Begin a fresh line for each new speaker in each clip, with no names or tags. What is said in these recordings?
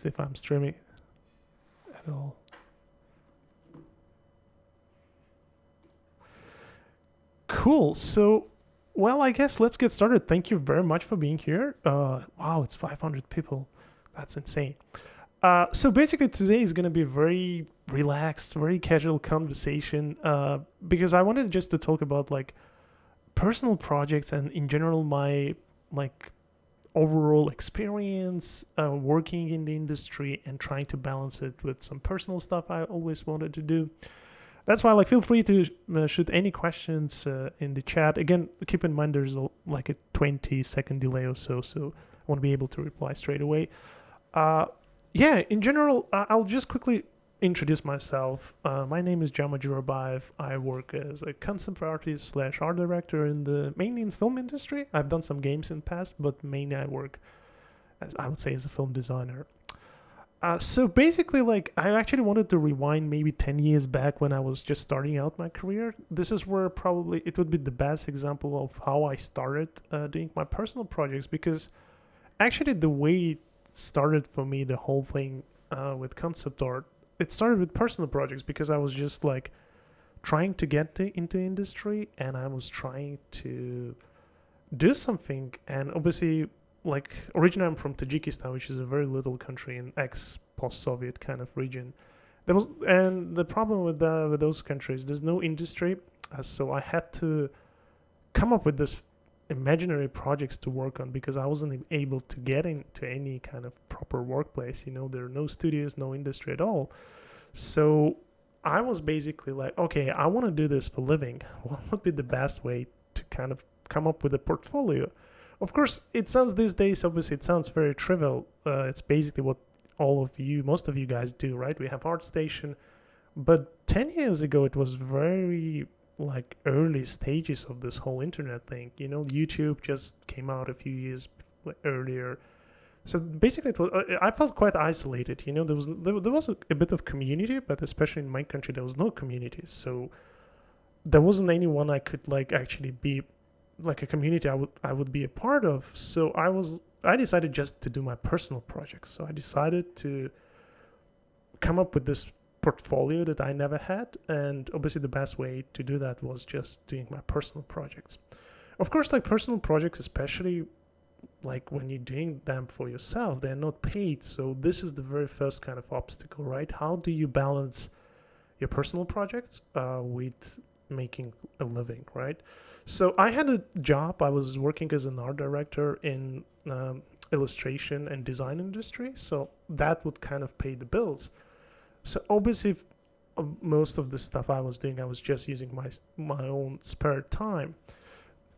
if I'm streaming at all. Cool. So, well, I guess let's get started. Thank you very much for being here. Wow, it's 500 people. That's insane. So basically, today is going to be a very relaxed, very casual conversation because I wanted just to talk about like personal projects and in general my like overall experience working in the industry and trying to balance it with some personal stuff I always wanted to do. That's why, like, feel free to shoot any questions in the chat. Again, keep in mind there's like a 20-second delay or so, so I want to be able to reply straight away. Yeah, in general, I'll just quickly introduce myself. My name is Jama Jurabayev. I work as a concept artist slash art director mainly in film industry. I've done some games in the past, but mainly I work as I would say as a film designer. So basically, like, I actually wanted to rewind maybe 10 years back when I was just starting out my career. This is where probably it would be the best example of how I started doing my personal projects, because actually the way it started for me, the whole thing with concept art, it started with personal projects because I was just like trying to get into industry and I was trying to do something. And obviously, like, originally I'm from Tajikistan, which is a very little country in ex-post-Soviet kind of region. And the problem with those countries, there's no industry, so I had to come up with this imaginary projects to work on because I wasn't able to get into any kind of proper workplace. There are no studios, no industry at all. So I was basically like, okay, I want to do this for a living. What would be the best way to kind of come up with a portfolio? Of course, it sounds these days, obviously, it sounds very trivial. It's basically what most of you guys do, right? We have ArtStation, but 10 years ago, it was very like early stages of this whole internet thing. YouTube just came out a few years earlier. So basically, I felt quite isolated. There was a bit of community, but especially in my country, there was no community. So there wasn't anyone I could like actually be like a community I would be a part of. So I decided just to do my personal projects. So I decided to come up with this portfolio that I never had, and obviously the best way to do that was just doing my personal projects. Of course, like personal projects, especially like when you're doing them for yourself, they're not paid. So this is the very first kind of obstacle, right? How do you balance your personal projects with making a living, right? So I had a job. I was working as an art director in illustration and design industry. So that would kind of pay the bills. So obviously, most of the stuff I was doing, I was just using my own spare time.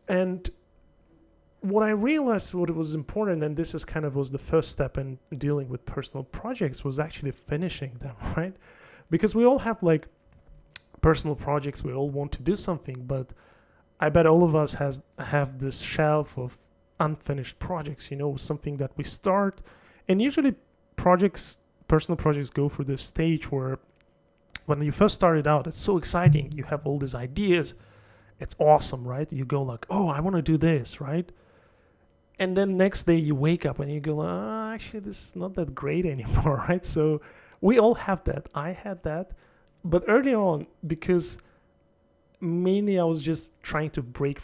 And what I realized, what was important, and this is kind of was the first step in dealing with personal projects, was actually finishing them, right? Because we all have like personal projects, we all want to do something, but I bet all of us have this shelf of unfinished projects, something that we start. And usually personal projects go through this stage where when you first started out, it's so exciting. You have all these ideas. It's awesome, right? You go like, oh, I want to do this, right? And then next day you wake up and you go, actually, this is not that great anymore, right? So we all have that. I had that. But early on, because mainly I was just trying to break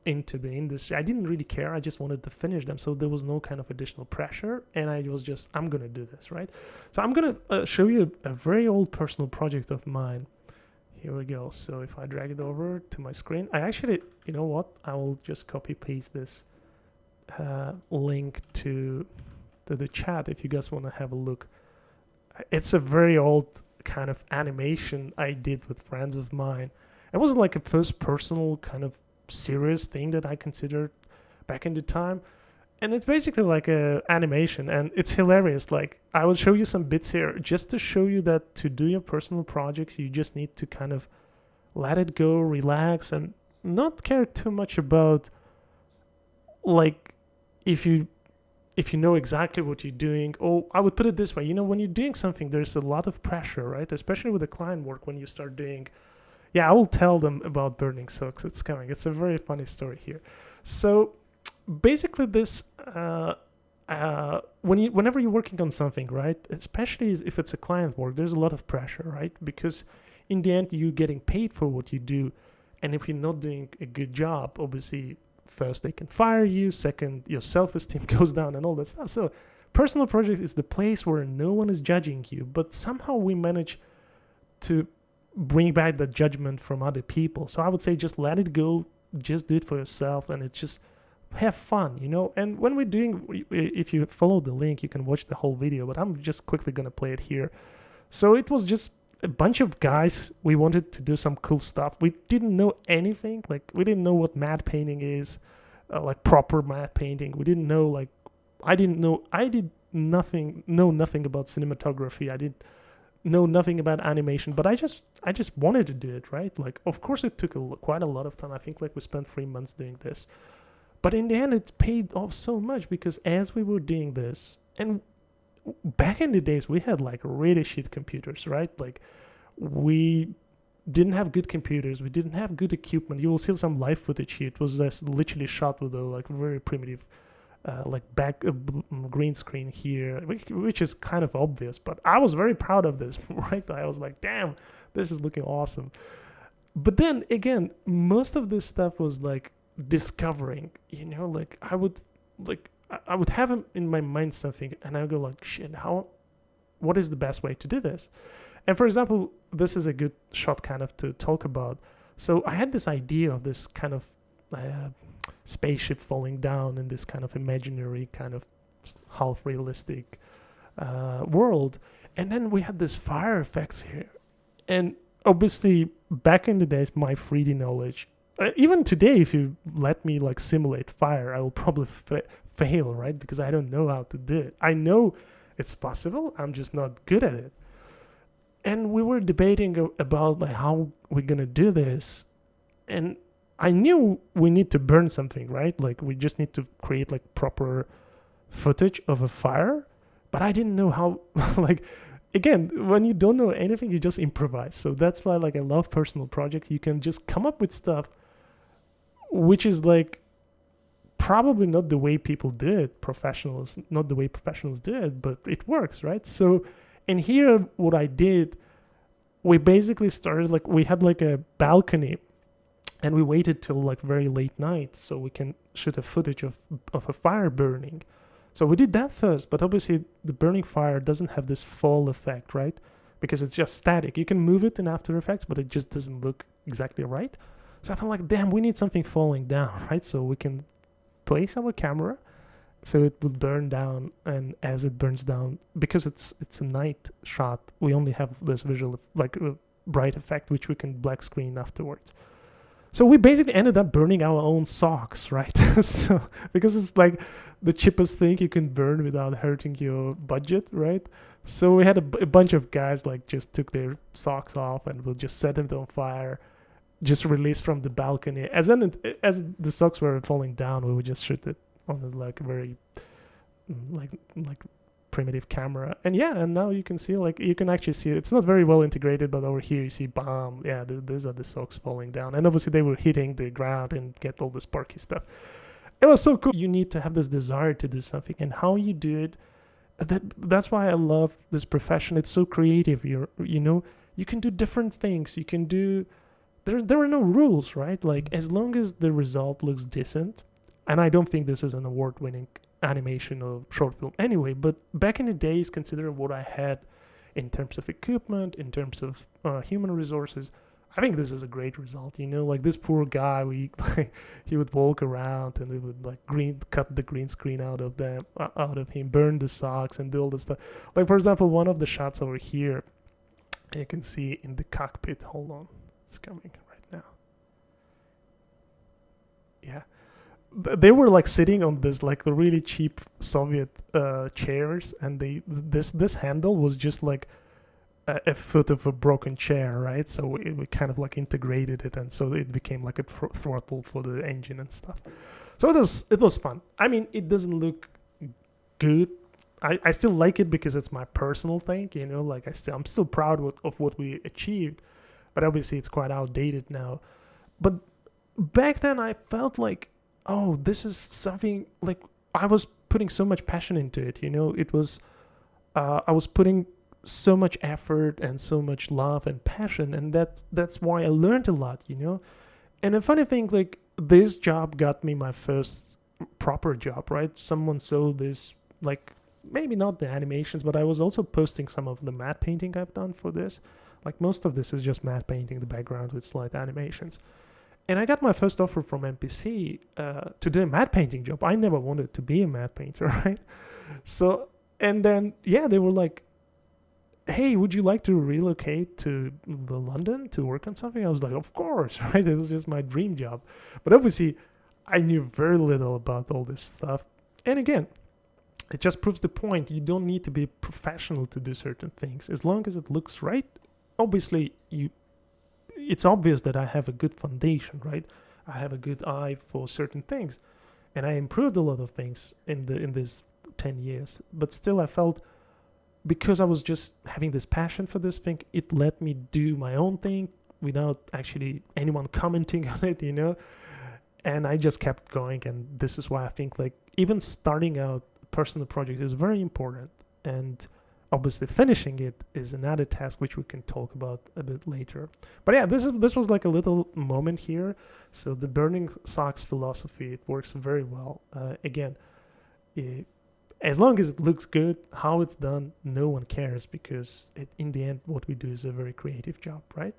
into the industry, I didn't really care. I just wanted to finish them. So there was no kind of additional pressure. And I was just, I'm going to do this, right? So I'm going to show you a very old personal project of mine. Here we go. So if I drag it over to my screen, I actually, you know what? I will just copy paste this link to the chat if you guys want to have a look. It's a very old kind of animation I did with friends of mine. It wasn't like a first personal kind of serious thing that I considered back in the time. And it's basically like a animation, and it's hilarious. Like, I will show you some bits here just to show you that to do your personal projects, you just need to kind of let it go, relax, and not care too much about like if you know exactly what you're doing. Or I would put it this way, when you're doing something, there's a lot of pressure, right? Especially with the client work when you start doing. Yeah, I will tell them about burning socks. It's coming. It's a very funny story here. So basically this, I whenever you're working on something, right, especially if it's a client work, there's a lot of pressure, right? Because in the end, you're getting paid for what you do. And if you're not doing a good job, obviously, first they can fire you, second, your self-esteem goes down and all that stuff. So personal project is the place where no one is judging you, but somehow we manage to bring back the judgment from other people. So I would say just let it go, just do it for yourself, and it's just have fun, you know. And when we're doing, if you follow the link, you can watch the whole video, but I'm just quickly gonna play it here. So it was just a bunch of guys. We wanted to do some cool stuff. We didn't know anything, like we didn't know what matte painting is, like proper matte painting. We didn't know, like I did nothing about cinematography. I did know nothing about animation, but I just wanted to do it, right? Like, of course it took quite a lot of time. I think like we spent 3 months doing this, but in the end it paid off so much, because as we were doing this, and back in the days we had like really shit computers, right? Like we didn't have good computers, we didn't have good equipment. You will see some live footage here. It was just literally shot with a like very primitive like back green screen here, which is kind of obvious, but I was very proud of this, right? I was like, damn, this is looking awesome. But then again, most of this stuff was like discovering, you know, like I would have in my mind something, and I would go like, shit, what is the best way to do this? And for example, this is a good shot kind of to talk about. So I had this idea of this kind of spaceship falling down in this kind of imaginary, kind of half realistic world, and then we had this fire effects here. And obviously back in the days, my 3D knowledge, even today, if you let me like simulate fire, I will probably fail, right? Because I don't know how to do it. I know it's possible, I'm just not good at it. And we were debating about like how we're gonna do this, and I knew we need to burn something, right? Like we just need to create like proper footage of a fire, but I didn't know how. Like again, when you don't know anything, you just improvise. So that's why like I love personal projects. You can just come up with stuff which is like probably not the way people do it, not the way professionals do it, but it works, right? So and here what I did, we basically started like, we had like a balcony, and we waited till like very late night so we can shoot a footage of a fire burning. So we did that first, but obviously the burning fire doesn't have this fall effect, right? Because it's just static. You can move it in After Effects, but it just doesn't look exactly right. So I felt like, damn, we need something falling down, right? So we can place our camera so it will burn down, and as it burns down, because it's a night shot, we only have this visual, like a bright effect, which we can black screen afterwards. So we basically ended up burning our own socks, right? So because it's like the cheapest thing you can burn without hurting your budget, right? So we had a bunch of guys like just took their socks off, and we'll just set them on fire, just released from the balcony. As the socks were falling down, we would just shoot it on a like very like primitive camera. And yeah, and now you can see, like, you can actually see it's not very well integrated, but over here you see, bam, yeah, these are the socks falling down, and obviously they were hitting the ground and get all the sparky stuff. It was so cool. You need to have this desire to do something, and how you do it, that's why I love this profession. It's so creative. You know, you can do different things. You can do, there are no rules, right? Like, as long as the result looks decent, and I don't think this is an award-winning animation or short film anyway, but back in the days, considering what I had in terms of equipment, in terms of human resources, I think this is a great result. You know, like this poor guy, he would walk around and we would like cut the green screen out of him, burn the socks and do all this stuff. Like, for example, one of the shots over here, you can see in the cockpit. Hold on, it's coming right now. Yeah. They were like sitting on this like really cheap Soviet chairs, and this handle was just like a foot of a broken chair, right? So we kind of like integrated it, and so it became like a throttle for the engine and stuff. So it was fun. I mean, it doesn't look good. I still like it because it's my personal thing, you know. Like I'm still proud of what we achieved, but obviously it's quite outdated now. But back then I felt like, oh, this is something like I was putting so much passion into it. It was I was putting so much effort and so much love and passion, and that's why I learned a lot. And a funny thing, like, this job got me my first proper job, right? Someone saw this, like, maybe not the animations, but I was also posting some of the matte painting I've done for this. Like, most of this is just matte painting the background with slight animations. And I got my first offer from MPC to do a matte painting job. I never wanted to be a matte painter, right? So, and then, yeah, they were like, hey, would you like to relocate to London to work on something? I was like, of course, right? It was just my dream job. But obviously, I knew very little about all this stuff. And again, it just proves the point. You don't need to be professional to do certain things. As long as it looks right, obviously, it's obvious that I have a good foundation, right? I have a good eye for certain things. And I improved a lot of things in this 10 years. But still, I felt, because I was just having this passion for this thing, it let me do my own thing without actually anyone commenting on it. And I just kept going. And this is why I think, like, even starting out personal project is very important. And obviously finishing it is another task, which we can talk about a bit later. But yeah, this was like a little moment here. So the burning socks philosophy, it works very well. Again, as long as it looks good, how it's done, no one cares, because in the end, what we do is a very creative job, right?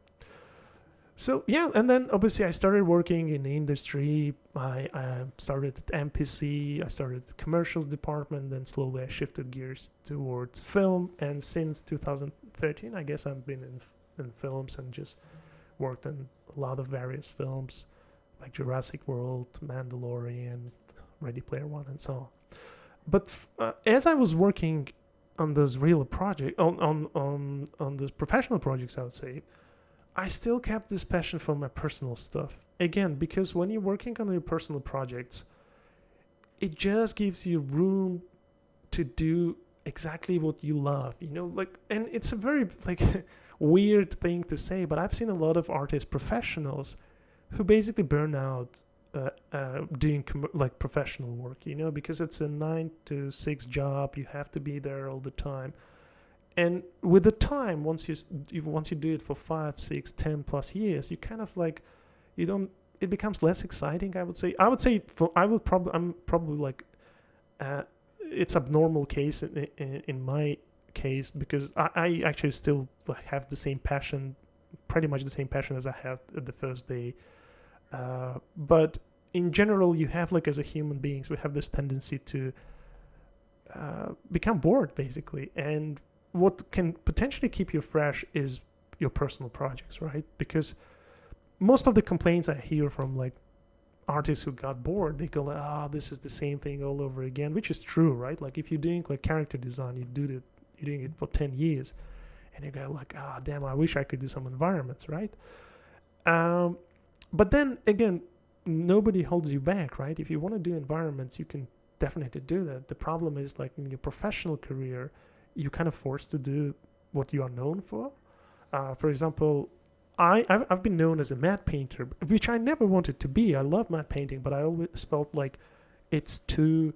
So yeah, and then obviously I started working in the industry. I started at MPC, I started the commercials department, then slowly I shifted gears towards film. And since 2013, I guess I've been in films and just worked in a lot of various films, like Jurassic World, Mandalorian, Ready Player One, and so on. But as I was working on those real project, on those professional projects, I would say, I still kept this passion for my personal stuff. Again, because when you're working on your personal projects, it just gives you room to do exactly what you love, like, and it's a very, like, weird thing to say, but I've seen a lot of artists, professionals, who basically burn out doing like professional work, because it's a 9 to 6 job. You have to be there all the time. And with the time, once you do it for 5, 6, 10 plus years, you kind of like, it becomes less exciting. I'm probably like, it's abnormal case in my case, because I actually still have the same passion, pretty much the same passion as I had at the first day. But in general, you have, like, as a human beings, we have this tendency to become bored, basically. And what can potentially keep you fresh is your personal projects, right? Because most of the complaints I hear from, like, artists who got bored, they go like, this is the same thing all over again, which is true, right? Like, if you're doing, like, character design, you're doing it for 10 years, and you go like, damn, I wish I could do some environments, right? But then again, nobody holds you back, right? If you want to do environments, you can definitely do that. The problem is, like, in your professional career, you're kind of forced to do what you are known for. For example, I've been known as a matte painter, which I never wanted to be. I love matte painting, but I always felt like it's too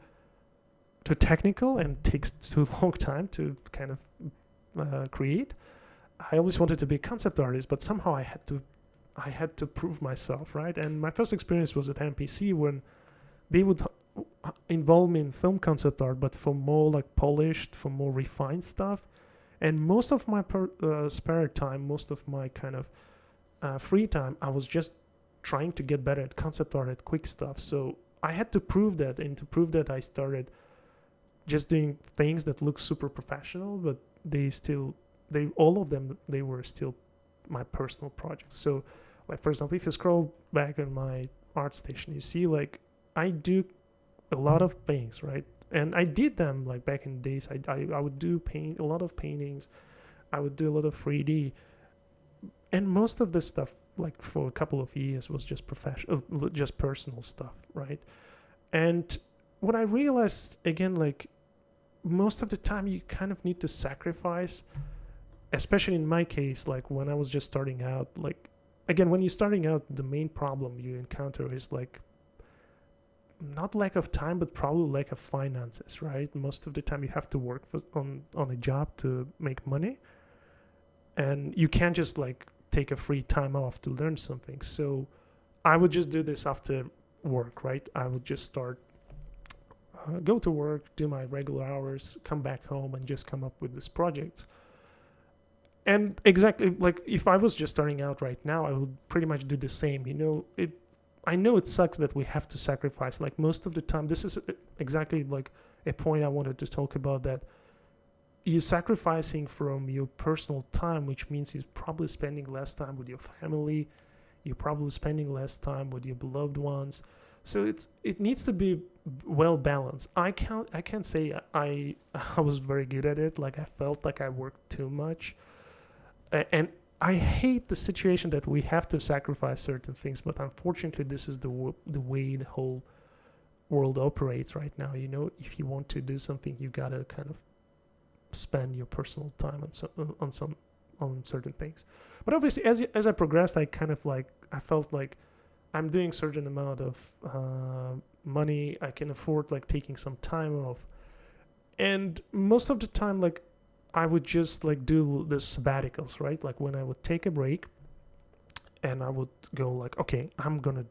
technical and takes too long time to kind of create. I always wanted to be a concept artist, but somehow I had to prove myself, right? And my first experience was at MPC, when they would involve me in film concept art, but for more, like, polished, for more refined stuff. And most of my spare time, most of my kind of free time, I was just trying to get better at concept art, at quick stuff. So I had to prove that, and to prove that, I started just doing things that look super professional, but all of them were still my personal projects. So, like, for example, if you scroll back on my ArtStation, you see, like, I do a lot of things, right? And I did them, like, back in the days. I would do a lot of paintings. I would do a lot of 3D, and most of this stuff, like, for a couple of years, was just just personal stuff, right? And what I realized, again, like, most of the time you kind of need to sacrifice, especially in my case, like, when I was just starting out. Like, again, when you're starting out, the main problem you encounter is, like, not lack of time, but probably lack of finances, right? Most of the time you have to work on a job to make money, and you can't just like take a free time off to learn something. So I would just do this after work, right? I would just start, go to work, do my regular hours, come back home, and just come up with this project. And exactly like if I was just starting out right now, I would pretty much do the same. I know it sucks that we have to sacrifice. Like most of the time, this is exactly like a point I wanted to talk about, that you're sacrificing from your personal time, which means you're probably spending less time with your family. You're probably spending less time with your beloved ones. So it needs to be well balanced. I can't say I was very good at it. Like I felt like I worked too much, and I hate the situation that we have to sacrifice certain things. But unfortunately, this is the way the whole world operates right now. If you want to do something, you gotta kind of spend your personal time on certain things. But obviously, as I progressed, I felt like I'm doing certain amount of money. I can afford like taking some time off, and most of the time, like I would just like do the sabbaticals, right? Like when I would take a break, and I would go like, okay, I'm gonna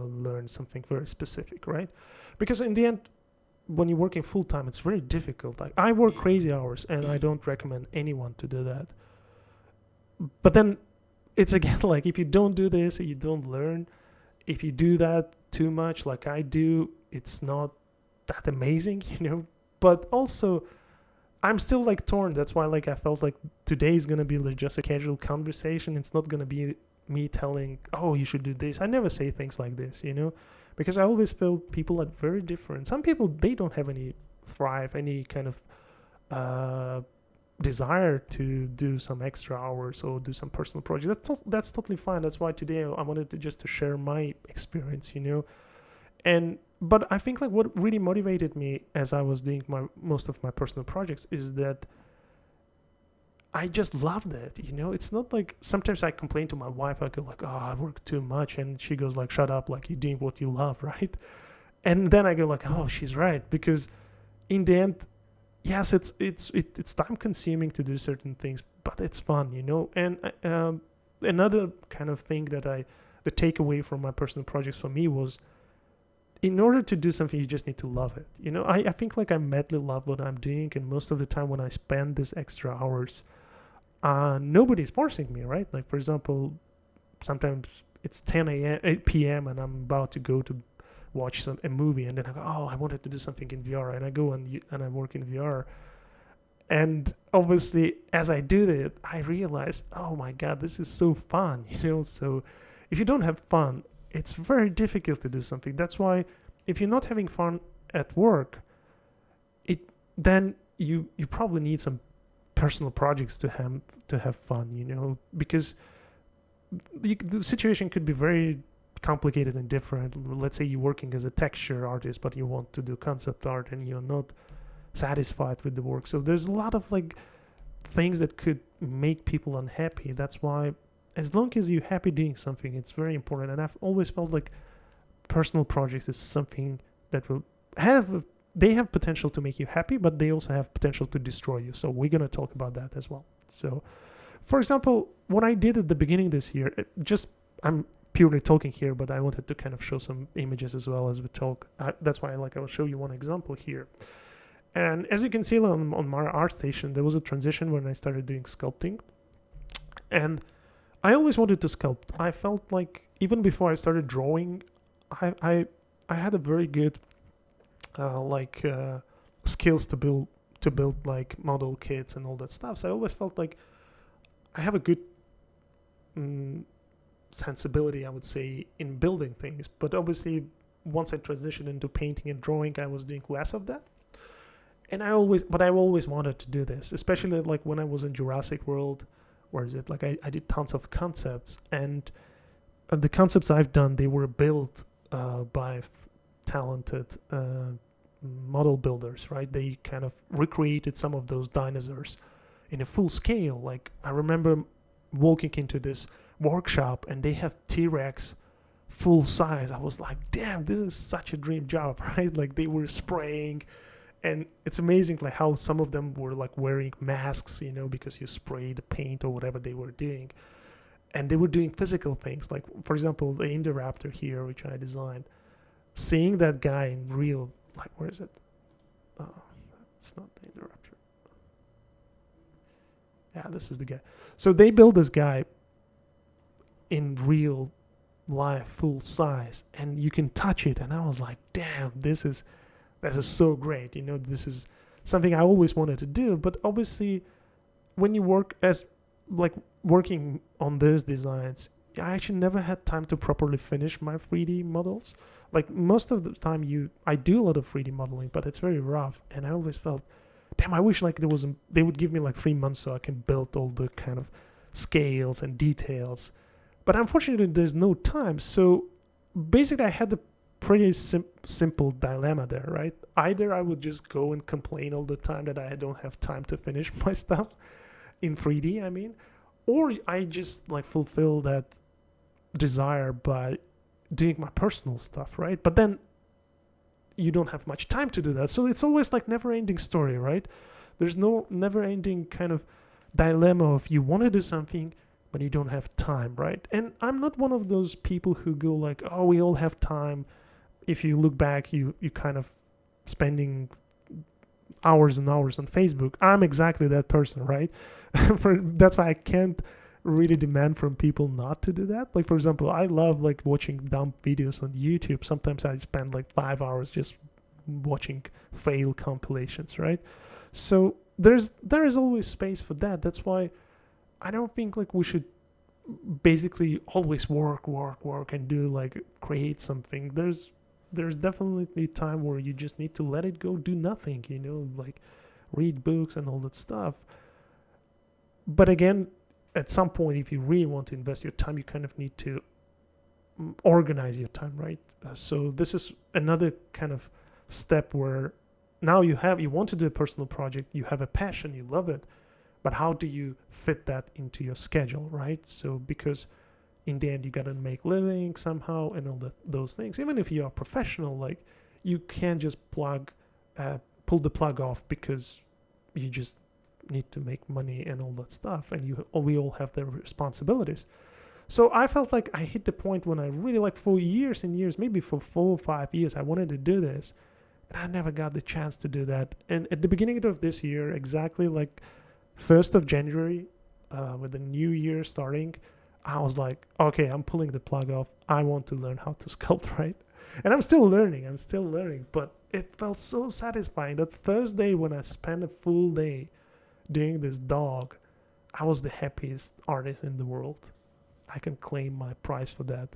learn something very specific, right? Because in the end, when you're working full time, it's very difficult. Like I work crazy hours, and I don't recommend anyone to do that. But then it's again like if you don't do this, you don't learn. If you do that too much, like I do, it's not that amazing. But also, I'm still like torn. That's why like I felt like today is gonna be like just a casual conversation. It's not gonna be me telling, oh, you should do this. I never say things like this, because I always feel people are very different. Some people, they don't have any thrive, any kind of desire to do some extra hours or do some personal project. That's totally fine. That's why today I wanted to share my experience, but I think like what really motivated me as I was doing most of my personal projects is that I just loved it. It's not like sometimes I complain to my wife. I go like, oh, I work too much, and she goes like, shut up, like you're doing what you love, right? And then I go like, oh, she's right, because in the end, yes, it's time consuming to do certain things, but it's fun, And another kind of thing the takeaway from my personal projects for me was, in order to do something, you just need to love it. I think like I madly love what I'm doing, and most of the time when I spend these extra hours, nobody's forcing me, right? Like for example, sometimes it's 8 p.m. and I'm about to go to watch a movie, and then I go, oh, I wanted to do something in VR, and I go and I work in VR. And obviously, as I do that, I realize, oh my God, this is so fun, So if you don't have fun, it's very difficult to do something. That's why if you're not having fun at work, then you probably need some personal projects to have fun, because the situation could be very complicated and different. Let's say you're working as a texture artist, but you want to do concept art, and you're not satisfied with the work. So there's a lot of like things that could make people unhappy. That's why, as long as you're happy doing something, it's very important. And I've always felt like personal projects is something that will they have potential to make you happy, but they also have potential to destroy you. So we're going to talk about that as well. So for example, what I did at the beginning this year, I'm purely talking here, but I wanted to kind of show some images as well as we talk. That's why I will show you one example here. And as you can see on my ArtStation, there was a transition when I started doing sculpting. And I always wanted to sculpt. I felt like even before I started drawing, I had a very good skills to build like model kits and all that stuff. So I always felt like I have a good sensibility, I would say, in building things. But obviously, once I transitioned into painting and drawing, I was doing less of that. And I always wanted to do this, especially like when I was in Jurassic World. Where is it? Like I did tons of concepts, and the concepts I've done, they were built by talented model builders, right? They kind of recreated some of those dinosaurs in a full scale. Like I remember walking into this workshop, and they have T-Rex full size. I was like, damn, this is such a dream job, right? Like they were spraying, and it's amazing like how some of them were like wearing masks, because you spray the paint or whatever they were doing. And they were doing physical things, like for example the Indoraptor here, which I designed. Seeing that guy in real, like, where is it? Oh, it's not the Indoraptor. Yeah, this is the guy. So they built this guy in real life, full size, and you can touch it. And I was like, damn, this is so great. This is something I always wanted to do. But obviously, when you work as like working on these designs, I actually never had time to properly finish my 3D models. Like most of the time I do a lot of 3D modeling, but it's very rough, and I always felt, damn, I wish like they would give me like 3 months so I can build all the kind of scales and details. But unfortunately there's no time. So basically I had the pretty simple dilemma there, right? Either I would just go and complain all the time that I don't have time to finish my stuff in 3D, I mean, or I just like fulfill that desire by doing my personal stuff, right? But then you don't have much time to do that. So it's always like never-ending story, right? There's no never-ending kind of dilemma of you want to do something but you don't have time, right? And I'm not one of those people who go like, oh, we all have time. If you look back, you kind of spending hours and hours on Facebook. I'm exactly that person, right? That's why I can't really demand from people not to do that. Like, for example, I love like watching dumb videos on YouTube. Sometimes I spend like 5 hours just watching fail compilations, right? So there is always space for that. That's why I don't think like we should basically always work and do like create something. There's definitely time where you just need to let it go, do nothing, like read books and all that stuff. But again, at some point, if you really want to invest your time, you kind of need to organize your time, right? So this is another kind of step where now you want to do a personal project, you have a passion, you love it, but how do you fit that into your schedule, right? So because in the end you got to make living somehow and all those things. Even if you are professional, like you can't just pull the plug off because you just need to make money and all that stuff, and we all have their responsibilities. So I felt like I hit the point when I really, like, for years and years, maybe for 4 or 5 years, I wanted to do this, and I never got the chance to do that. And at the beginning of this year, exactly like 1st of January, with the new year starting, I was like, okay, I'm pulling the plug off. I want to learn how to sculpt, right? And I'm still learning, but it felt so satisfying. That first day when I spent a full day doing this dog, I was the happiest artist in the world. I can claim my prize for that,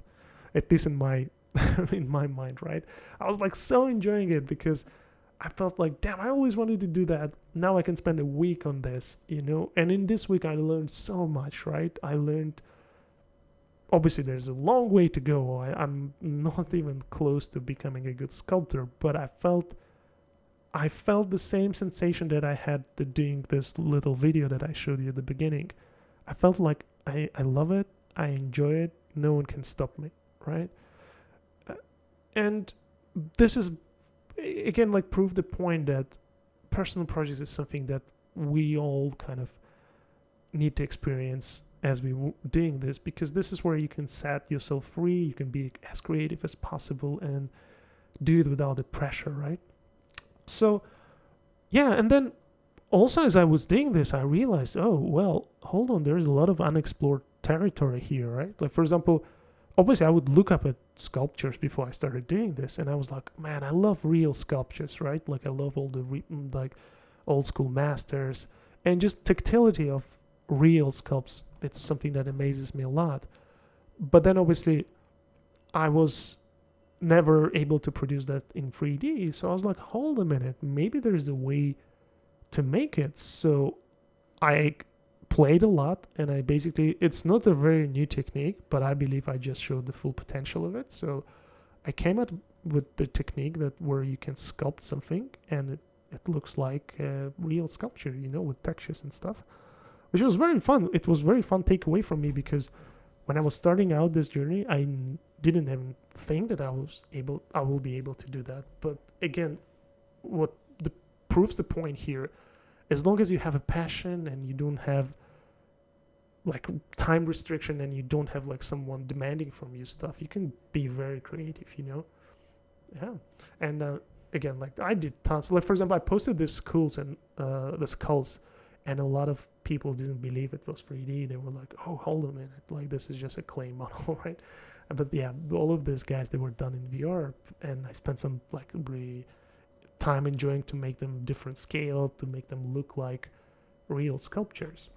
at least in my in my mind, right? I was like so enjoying it because I felt like, damn, I always wanted to do that. Now I can spend a week on this, and in this week I learned so much, right? I learned, obviously there's a long way to go. I'm not even close to becoming a good sculptor, but I felt the same sensation that I had doing this little video that I showed you at the beginning. I felt like I love it. I enjoy it. No one can stop me, right? And this is, again, like, prove the point that personal projects is something that we all kind of need to experience as we doing this, because this is where you can set yourself free. You can be as creative as possible and do it without the pressure, right? So, yeah, and then also as I was doing this, I realized, oh, well, hold on, there's a lot of unexplored territory here, right? Like, for example, obviously I would look up at sculptures before I started doing this, and I was like, man, I love real sculptures, right? Like, I love all the like old school masters, and just tactility of real sculpts. It's something that amazes me a lot. But then obviously I was never able to produce that in 3D. So I was like, hold a minute, maybe there's a way to make it. So I played a lot, and I basically, it's not a very new technique, but I believe I just showed the full potential of it. So I came up with the technique that where you can sculpt something and it looks like a real sculpture, with textures and stuff, which was very fun. It was very fun takeaway from me, because when I was starting out this journey, didn't even think that I will be able to do that. But again, what the proves the point here, as long as you have a passion and you don't have like time restriction and you don't have like someone demanding from you stuff, you can be very creative, Yeah. And again, like I did tons. Like for example, I posted these skulls and the skulls, and a lot of people didn't believe it was 3D. They were like, "Oh, hold a minute! Like this is just a clay model, right?" But yeah, all of these guys, they were done in VR, and I spent some like really time enjoying to make them different scale, to make them look like real sculptures.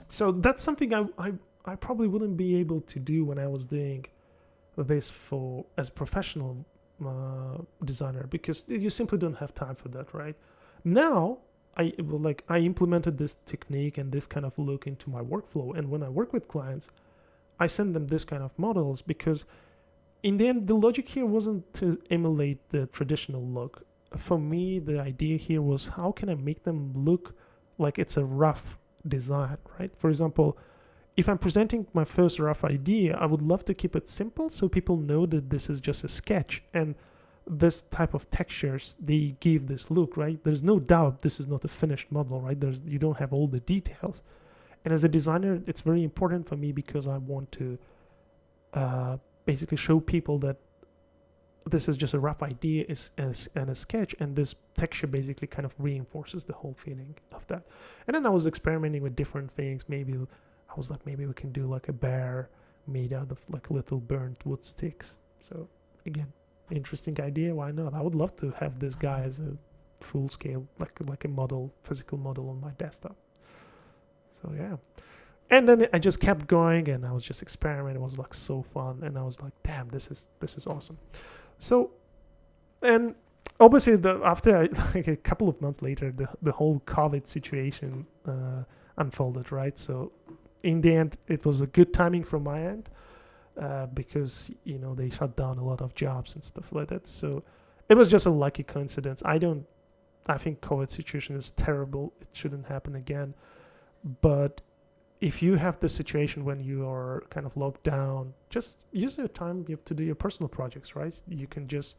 So that's something I probably wouldn't be able to do when I was doing this for as a professional designer, because you simply don't have time for that, right? Now I implemented this technique and this kind of look into my workflow, and when I work with clients, I send them this kind of models, because in the end the logic here wasn't to emulate the traditional look. For me, the idea here was, how can I make them look like it's a rough design, right? For example, if I'm presenting my first rough idea, I would love to keep it simple so people know that this is just a sketch, and this type of textures, they give this look, right? There's no doubt this is not a finished model, right? You don't have all the details. And as a designer, it's very important for me, because I want to basically show people that this is just a rough idea and a sketch, and this texture basically kind of reinforces the whole feeling of that. And then I was experimenting with different things. Maybe I was like, maybe we can do like a bear made out of like little burnt wood sticks. So again, interesting idea. Why not? I would love to have this guy as a full scale, like a model, physical model on my desktop. So yeah. And then I just kept going, and I was just experimenting. It was like so fun, and I was like, damn, this is awesome. So, and obviously after like a couple of months later, the whole COVID situation unfolded, right? So in the end, it was a good timing from my end, because they shut down a lot of jobs and stuff like that. So it was just a lucky coincidence. I think COVID situation is terrible. It shouldn't happen again. But if you have the situation when you are kind of locked down, just use your time you have to do your personal projects, right? You can just,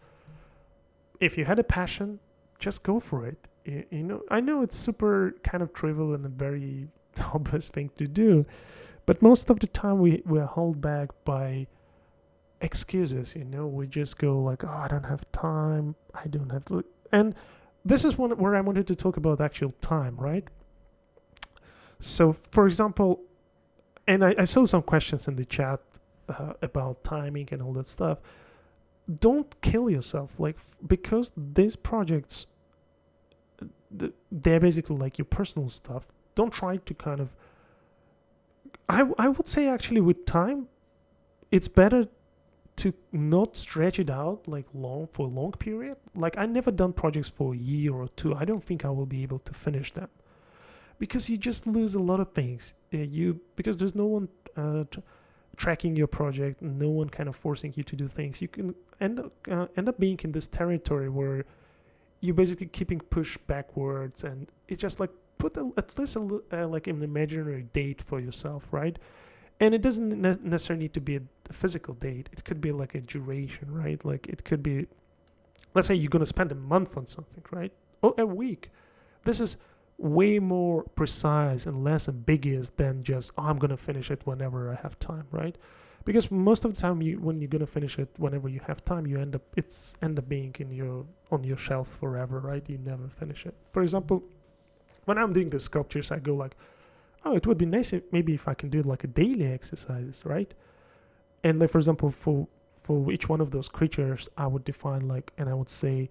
if you had a passion, just go for it. I know it's super kind of trivial and a very obvious thing to do, but most of the time we're held back by excuses. We just go like, oh, I don't have time, I don't have to. And this is where I wanted to talk about actual time, right? So, for example, and I saw some questions in the chat about timing and all that stuff. Don't kill yourself, because these projects, they're basically like your personal stuff. Don't try to kind of. I would say actually with time, it's better to not stretch it out for a long period. Like I never done projects for a year or two. I don't think I will be able to finish them. Because you just lose a lot of things. Because there's no one tracking your project, no one kind of forcing you to do things. You can end up being in this territory where you're basically keeping pushed backwards, and it's just like put at least like an imaginary date for yourself, right? And it doesn't necessarily need to be a physical date. It could be like a duration, right? Like it could be, let's say you're gonna spend a month on something, right? Or a week. This is way more precise and less ambiguous than just, oh, I'm gonna finish it whenever I have time, right? Because most of the time, when you're gonna finish it whenever you have time, it's end up being on your shelf forever, right? You never finish it. For example, when I'm doing the sculptures, I go like, oh, it would be nice maybe if I can do like a daily exercise, right? And like for example, for each one of those creatures, I would define and I would say,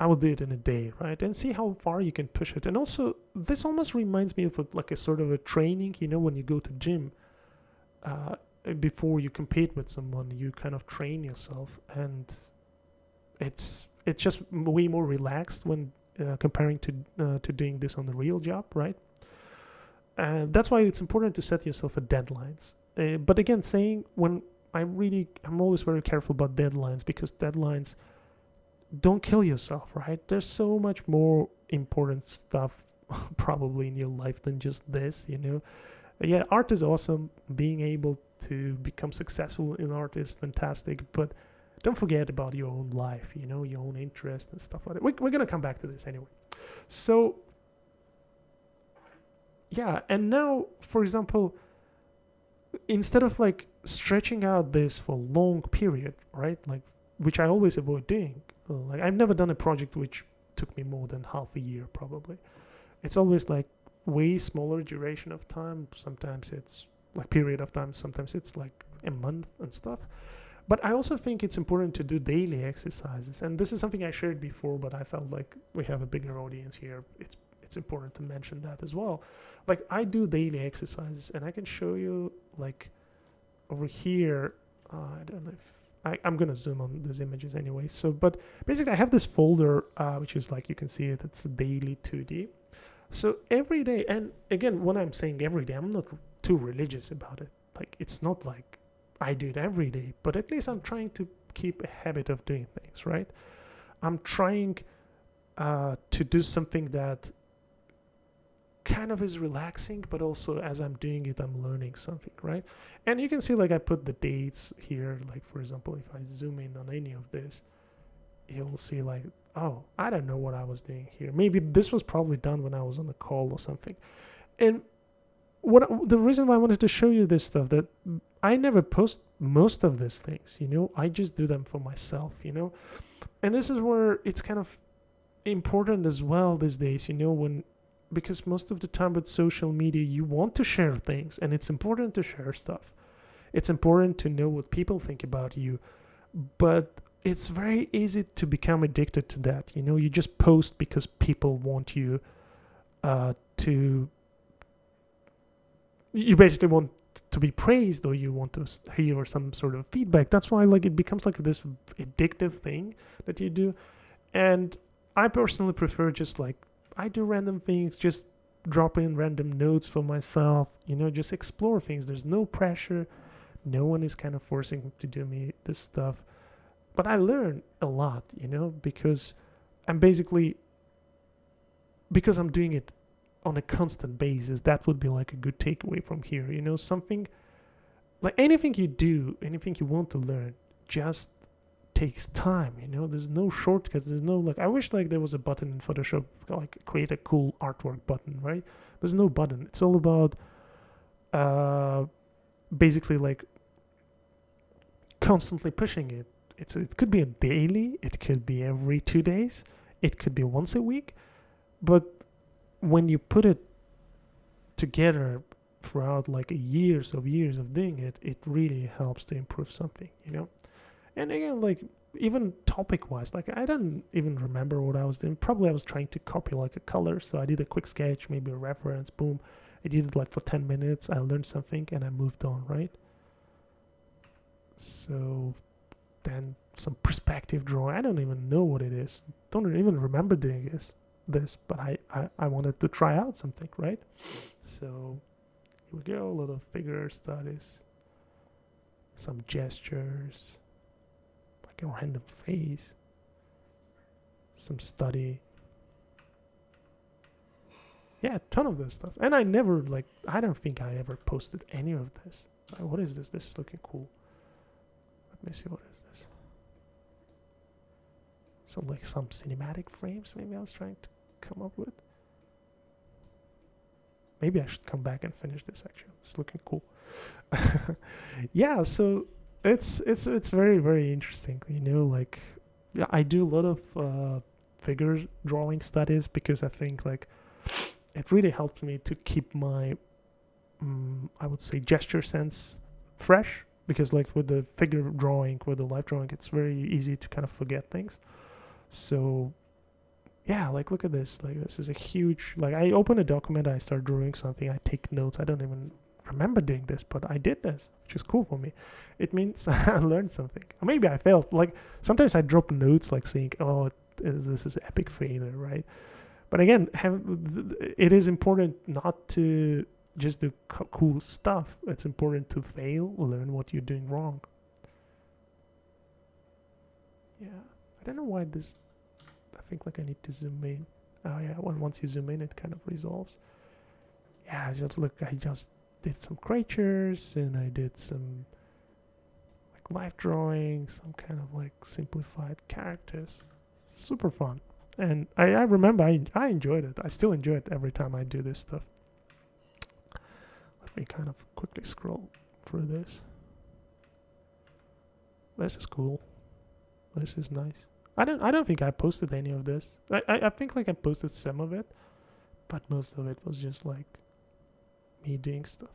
I will do it in a day, right? And see how far you can push it. And also, this almost reminds me of a sort of a training, when you go to gym, before you compete with someone, you kind of train yourself, and it's just way more relaxed when comparing to doing this on the real job, right? And that's why it's important to set yourself a deadlines. But again, I'm always very careful about deadlines, because deadlines, don't kill yourself, right? There's so much more important stuff probably in your life than just this, Yeah, art is awesome. Being able to become successful in art is fantastic, but don't forget about your own life, your own interest and stuff like that. We're going to come back to this anyway. So, yeah, and now, for example, instead of like stretching out this for a long period, right? Like, which I always avoid doing. Like, I've never done a project which took me more than half a year, probably. It's always like way smaller duration of time. Sometimes it's like period of time. Sometimes it's like a month and stuff. But I also think it's important to do daily exercises. And this is something I shared before, but I felt like we have a bigger audience here. It's important to mention that as well. Like, I do daily exercises, and I can show you like over here. I don't know if I'm gonna zoom on these images anyway. So, but basically, I have this folder which is like, you can see it. It's a daily 2D. So every day, and again, when I'm saying every day, I'm not too religious about it. Like, it's not like I do it every day, but at least I'm trying to keep a habit of doing things, right? I'm trying to do something that kind of is relaxing, but also as I'm doing it, I'm learning something, right? And you can see, like, I put the dates here. Like, for example, if I zoom in on any of this, you'll see like, oh, I don't know what I was doing here. Maybe this was probably done when I was on a call or something. And the reason why I wanted to show you this stuff, that I never post most of these things, I just do them for myself, and this is where it's kind of important as well these days, because most of the time with social media, you want to share things, and it's important to share stuff. It's important to know what people think about you, but it's very easy to become addicted to that. You just post because people want you to. You basically want to be praised, or you want to hear some sort of feedback. That's why, like, it becomes like this addictive thing that you do. And I personally prefer just like, I do random things, just drop in random notes for myself, just explore things. There's no pressure. No one is kind of forcing to do me this stuff. But I learn a lot, because I'm basically, because I'm doing it on a constant basis. That would be like a good takeaway from here. Something like anything you do, anything you want to learn, just takes time. There's no shortcuts. There's no, like, I wish like there was a button in Photoshop, like create a cool artwork button, right? There's no button. It's all about basically like constantly pushing it. It could be a daily, it could be every 2 days, it could be once a week, but when you put it together throughout like years of doing it, it really helps to improve something, And again, like, even topic wise, like, I don't even remember what I was doing. Probably I was trying to copy like a color, so I did a quick sketch, maybe a reference, boom. I did it like for 10 minutes, I learned something, and I moved on, right? So then some perspective drawing. I don't even know what it is. Don't even remember doing this, but I wanted to try out something, right? So here we go. A little figure studies, some gestures, like a random face, some study. Yeah, a ton of this stuff. And I never, like, I don't think I ever posted any of this. What is this? This is looking cool. Let me see, what is this? So like some cinematic frames maybe I was trying to come up with. Maybe I should come back and finish this actually. It's looking cool. Yeah, so it's very, very interesting. Like, yeah, I do a lot of figure drawing studies because I think like it really helps me to keep my I would say gesture sense fresh, because like with the figure drawing, with the life drawing, it's very easy to kind of forget things. So yeah, like, look at this. Like, this is a huge, like, I open a document, I start drawing something, I take notes. I don't even remember doing this, but I did this, which is cool for me. It means I learned something. Or maybe I failed. Like, sometimes I drop notes like saying, oh, this is epic failure, right? But again, it is important not to just do cool stuff. It's important to fail, learn what you're doing wrong. Yeah, I don't know why this, I think like I need to zoom in. Oh yeah, once you zoom in, it kind of resolves. Yeah, just look, I just did some creatures, and I did some like life drawings, some kind of like simplified characters. Super fun. And I remember I enjoyed it. I still enjoy it every time I do this stuff. Let me kind of quickly scroll through this. This is cool. This is nice. I don't think I posted any of this. I think like I posted some of it, but most of it was just like me doing stuff.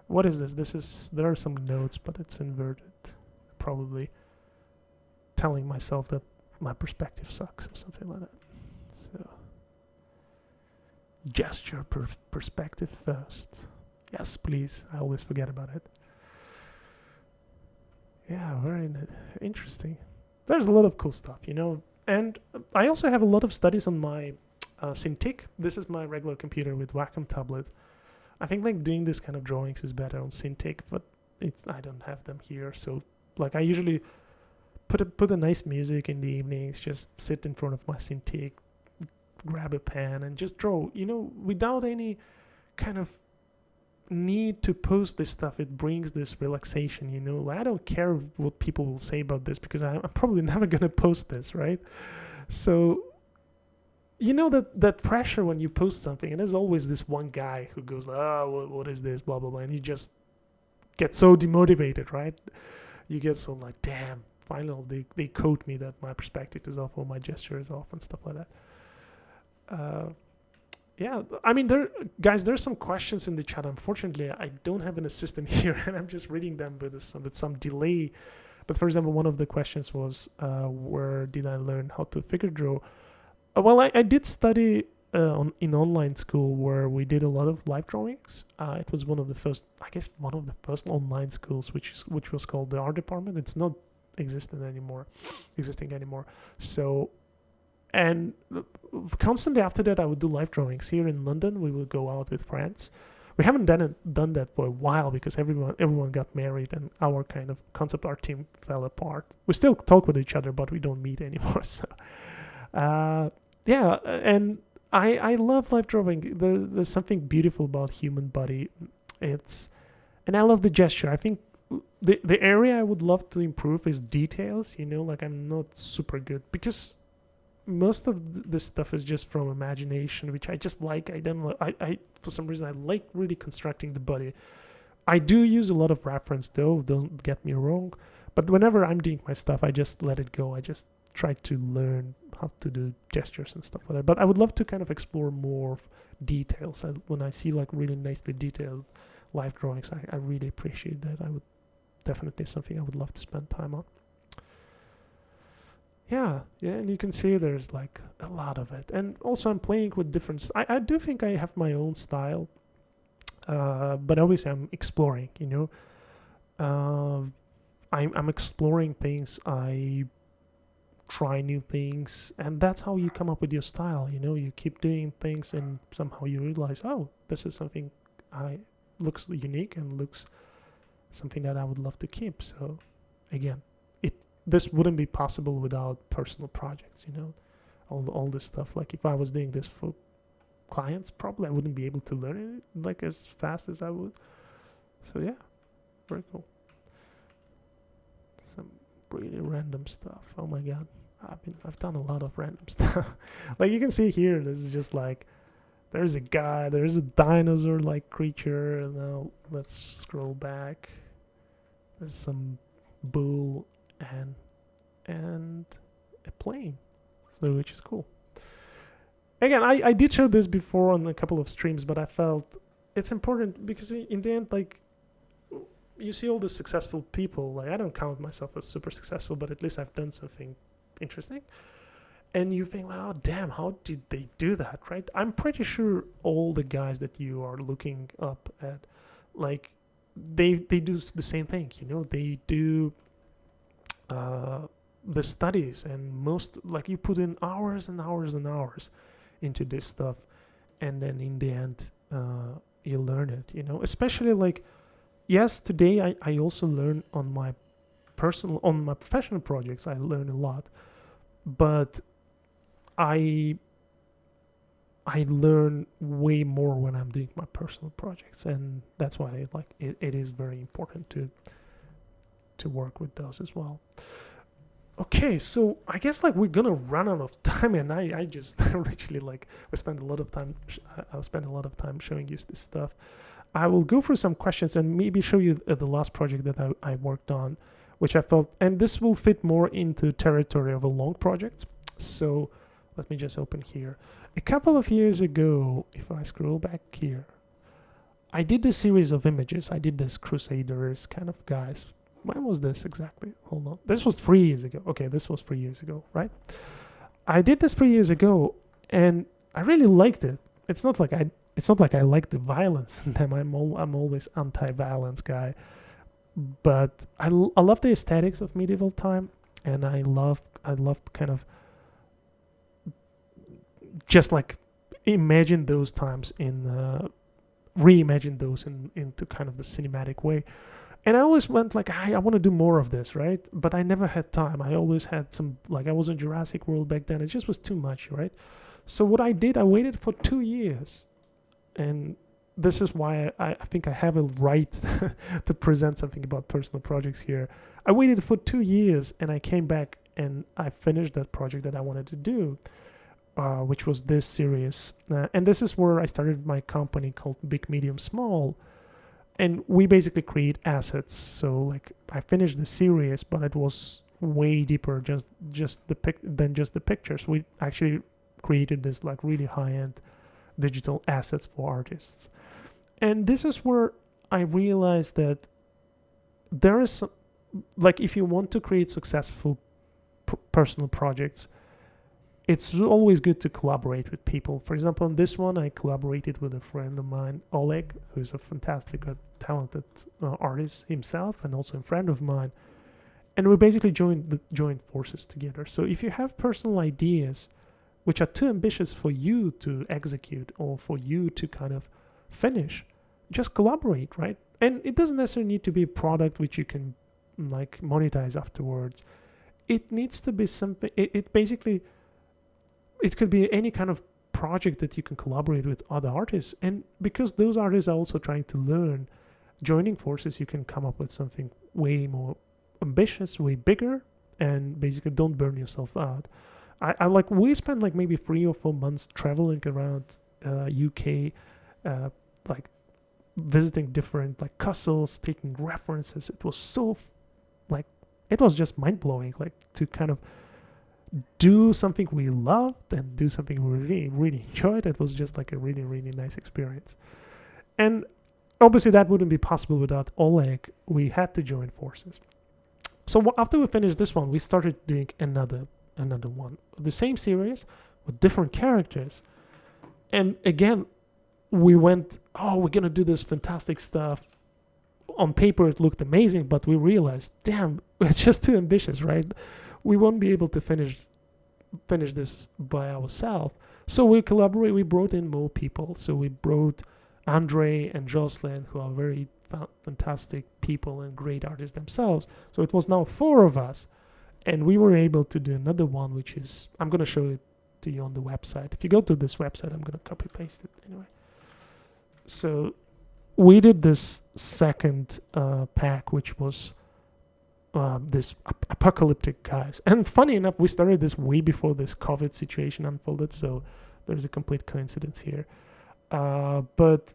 What is this? There are some notes, but it's inverted. Probably telling myself that my perspective sucks or something like that. So gesture perspective first. Yes, please. I always forget about it. Yeah, very interesting. There's a lot of cool stuff, you know. And I also have a lot of studies on my Cintiq. This is my regular computer with Wacom tablet. I think like doing this kind of drawings is better on Cintiq, but I don't have them here. So like I usually put a nice music in the evenings, just sit in front of my Cintiq, grab a pen and just draw, you know, without any kind of need to post this stuff. It brings this relaxation, you know. Like, I don't care what people will say about this because I'm probably never gonna post this, right? So you know that pressure when you post something, and there's always this one guy who goes, oh, what is this, blah blah blah, and you just get so demotivated, right? You get so like, damn, finally they quote me that my perspective is off or my gesture is off and stuff like that. Yeah, I mean, there's some questions in the chat. Unfortunately, I don't have an assistant here, and I'm just reading them with some delay. But for example, one of the questions was, where did I learn how to figure draw? Well, I did study in online school where we did a lot of live drawings. It was one of the first online schools, which was called the art department. It's not existing anymore. So. And constantly after that, I would do live drawings. Here in London, we would go out with friends. We haven't done that for a while because everyone got married and our kind of concept art team fell apart. We still talk with each other, but we don't meet anymore. So, yeah, and I love live drawing. There's something beautiful about human body. And I love the gesture. I think the area I would love to improve is details. You know, like I'm not super good because most of this stuff is just from imagination, which I just like. I for some reason I like really constructing the body. I do use a lot of reference though, don't get me wrong, but whenever I'm doing my stuff, I just let it go. I just try to learn how to do gestures and stuff like that. But I would love to kind of explore more details. When I see like really nicely detailed live drawings, I really appreciate that. I would definitely something I would love to spend time on. Yeah, and you can see there's like a lot of it. And also I'm playing with different... I do think I have my own style, but obviously I'm exploring, you know. I'm exploring things, I try new things, and that's how you come up with your style, you know. You keep doing things and somehow you realize, oh, this is something looks unique and looks something that I would love to keep. So again, this wouldn't be possible without personal projects, you know, all this stuff. Like if I was doing this for clients, probably I wouldn't be able to learn it like as fast as I would. So yeah, very cool. Some really random stuff. Oh my god, I've done a lot of random stuff. Like you can see here, this is just like there's a guy, there's a dinosaur like creature, and now let's scroll back. There's some bull and a plane, so which is cool. Again, I did show this before on a couple of streams, but I felt it's important because in the end, like you see all the successful people. Like I don't count myself as super successful, but at least I've done something interesting. And you think, oh damn, how did they do that, right? I'm pretty sure all the guys that you are looking up at, like they do the same thing, you know. They do the studies, and most, like, you put in hours and hours and hours into this stuff, and then in the end you learn it, you know. Especially like, yes, today I also learn on my professional projects. I learn a lot, but I I learn way more when I'm doing my personal projects, and that's why like it is very important to work with those as well. Okay, so I guess like we're gonna run out of time, and I just literally like we spent a lot of time. I'll spend a lot of time showing you this stuff. I will go through some questions and maybe show you the last project that I worked on, which I felt, and this will fit more into territory of a long project. So let me just open here. A couple of years ago, if I scroll back here, I did a series of images. I did this Crusaders kind of guys. When was this exactly? Hold on. This was 3 years ago. Okay, this was 3 years ago, right? I did this 3 years ago, and I really liked it. It's not like I like the violence in them. I'm always anti-violence guy, but I love the aesthetics of medieval time, and I loved kind of just like imagine those times reimagine those into kind of the cinematic way. And I always went like, I want to do more of this, right? But I never had time. I always had some, like I was in Jurassic World back then. It just was too much, right? So what I did, I waited for 2 years. And this is why I think I have a right to present something about personal projects here. I waited for 2 years and I came back and I finished that project that I wanted to do, which was this series. And this is where I started my company called Big Medium Small. And we basically create assets. So like I finished the series, but it was way deeper than just the pictures. We actually created this like really high-end digital assets for artists. And this is where I realized that there is some, like if you want to create successful personal projects, it's always good to collaborate with people. For example, on this one, I collaborated with a friend of mine, Oleg, who's a fantastic, talented artist himself, and also a friend of mine. And we basically joined forces together. So if you have personal ideas which are too ambitious for you to execute or for you to kind of finish, just collaborate, right? And it doesn't necessarily need to be a product which you can like monetize afterwards. It needs to be something. It basically. It could be any kind of project that you can collaborate with other artists. And because those artists are also trying to learn, joining forces, you can come up with something way more ambitious, way bigger, and basically don't burn yourself out. I like, we spent like maybe 3 or 4 months traveling around UK, like visiting different like castles, taking references. It was so like, it was just mind blowing, like to kind of do something we loved and do something we really, really enjoyed. It was just like a really, really nice experience. And obviously that wouldn't be possible without Oleg. We had to join forces. So after we finished this one, we started doing another one, the same series with different characters. And again, we went, oh, we're gonna do this fantastic stuff. On paper it looked amazing, but we realized, damn, it's just too ambitious, right? We won't be able to finish this by ourselves. So we collaborate. We brought in more people. So we brought Andre and Jocelyn, who are very fantastic people and great artists themselves. So it was now 4 of us, and we were able to do another one, which is, I'm going to show it to you on the website. If you go to this website, I'm going to copy paste it anyway. So we did this second pack, which was this apocalyptic guys. And funny enough, we started this way before this COVID situation unfolded, so there's a complete coincidence here. But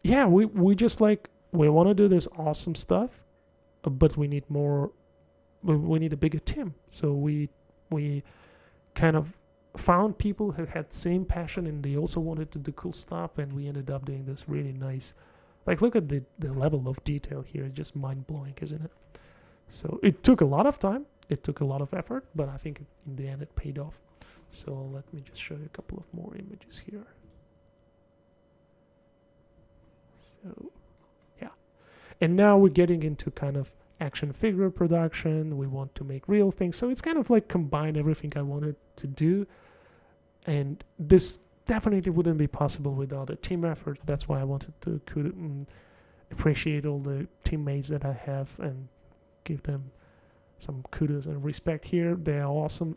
yeah, we just like, we want to do this awesome stuff, but we need more, we need a bigger team. So we kind of found people who had same passion and they also wanted to do cool stuff, and we ended up doing this really nice, like look at the level of detail here. It's just mind-blowing, isn't it? So it took a lot of time, it took a lot of effort, but I think in the end it paid off. So let me just show you a couple of more images here. So yeah, and now we're getting into kind of action figure production. We want to make real things, so it's kind of like combine everything I wanted to do, and this definitely wouldn't be possible without a team effort. That's why I wanted to appreciate all the teammates that I have and give them some kudos and respect here. They are awesome.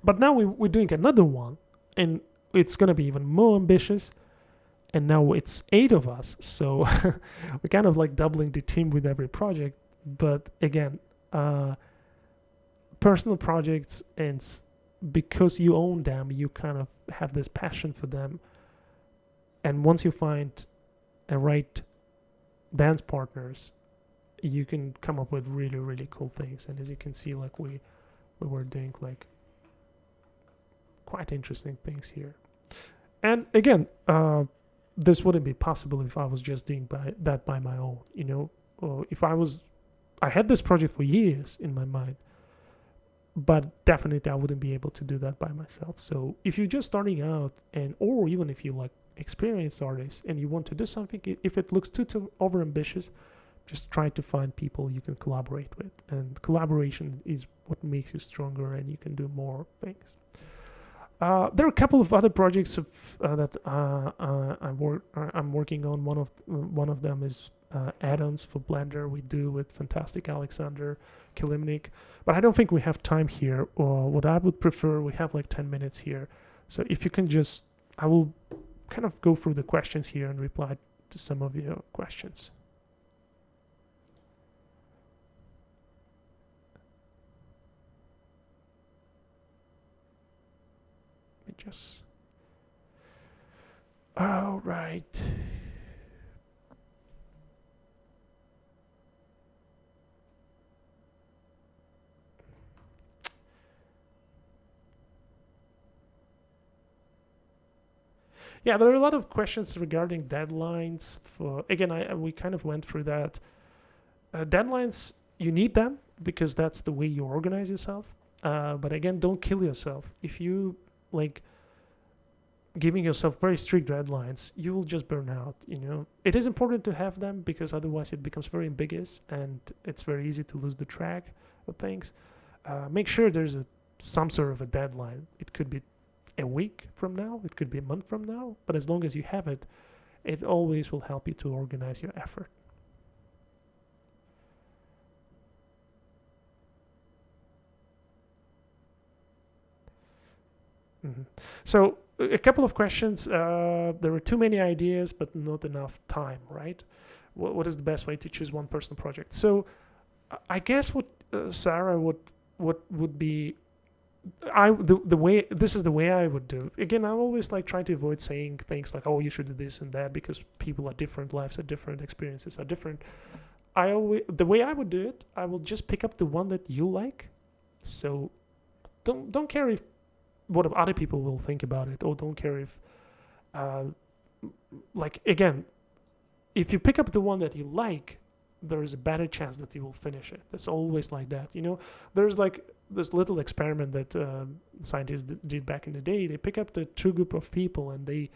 But now we're doing another one, and it's going to be even more ambitious. And now it's 8 of us, so we're kind of like doubling the team with every project. But again, personal projects, and because you own them, you kind of have this passion for them. And once you find a right dance partners, you can come up with really, really cool things. And as you can see, like we were doing like quite interesting things here. And again, this wouldn't be possible if I was just doing that by my own, you know. If I had this project for years in my mind, but definitely I wouldn't be able to do that by myself. So if you're just starting out, or even if you like experienced artists and you want to do something, if it looks too over ambitious, just try to find people you can collaborate with, and collaboration is what makes you stronger, and you can do more things. There are a couple of other projects that I'm working on. One of them is add-ons for Blender we do with fantastic Alexander Kilimnik, but I don't think we have time here. Or what I would prefer, we have like 10 minutes here, so if you can just, I will kind of go through the questions here and reply to some of your questions. Just all right. Yeah, there are a lot of questions regarding deadlines. For again, we kind of went through that. Deadlines, you need them because that's the way you organize yourself. But again, don't kill yourself. If you like giving yourself very strict deadlines, you will just burn out. You know, it is important to have them because otherwise it becomes very ambiguous and it's very easy to lose the track of things. Make sure there's some sort of a deadline. It could be a week from now, it could be a month from now, but as long as you have it, it always will help you to organize your effort. So a couple of questions. There are too many ideas, but not enough time, right? What is the best way to choose one personal project? So I guess what Sarah would be, the way, this is the way I would do. Again, I always like try to avoid saying things like, oh, you should do this and that, because people are different, lives are different, experiences are different. The way I would do it, I will just pick up the one that you like. So don't care if what other people will think about it, or don't care if like, again, if you pick up the one that you like, there is a better chance that you will finish it. It's always like that, you know. There's like this little experiment that scientists did back in the day. They pick up the two group of people and they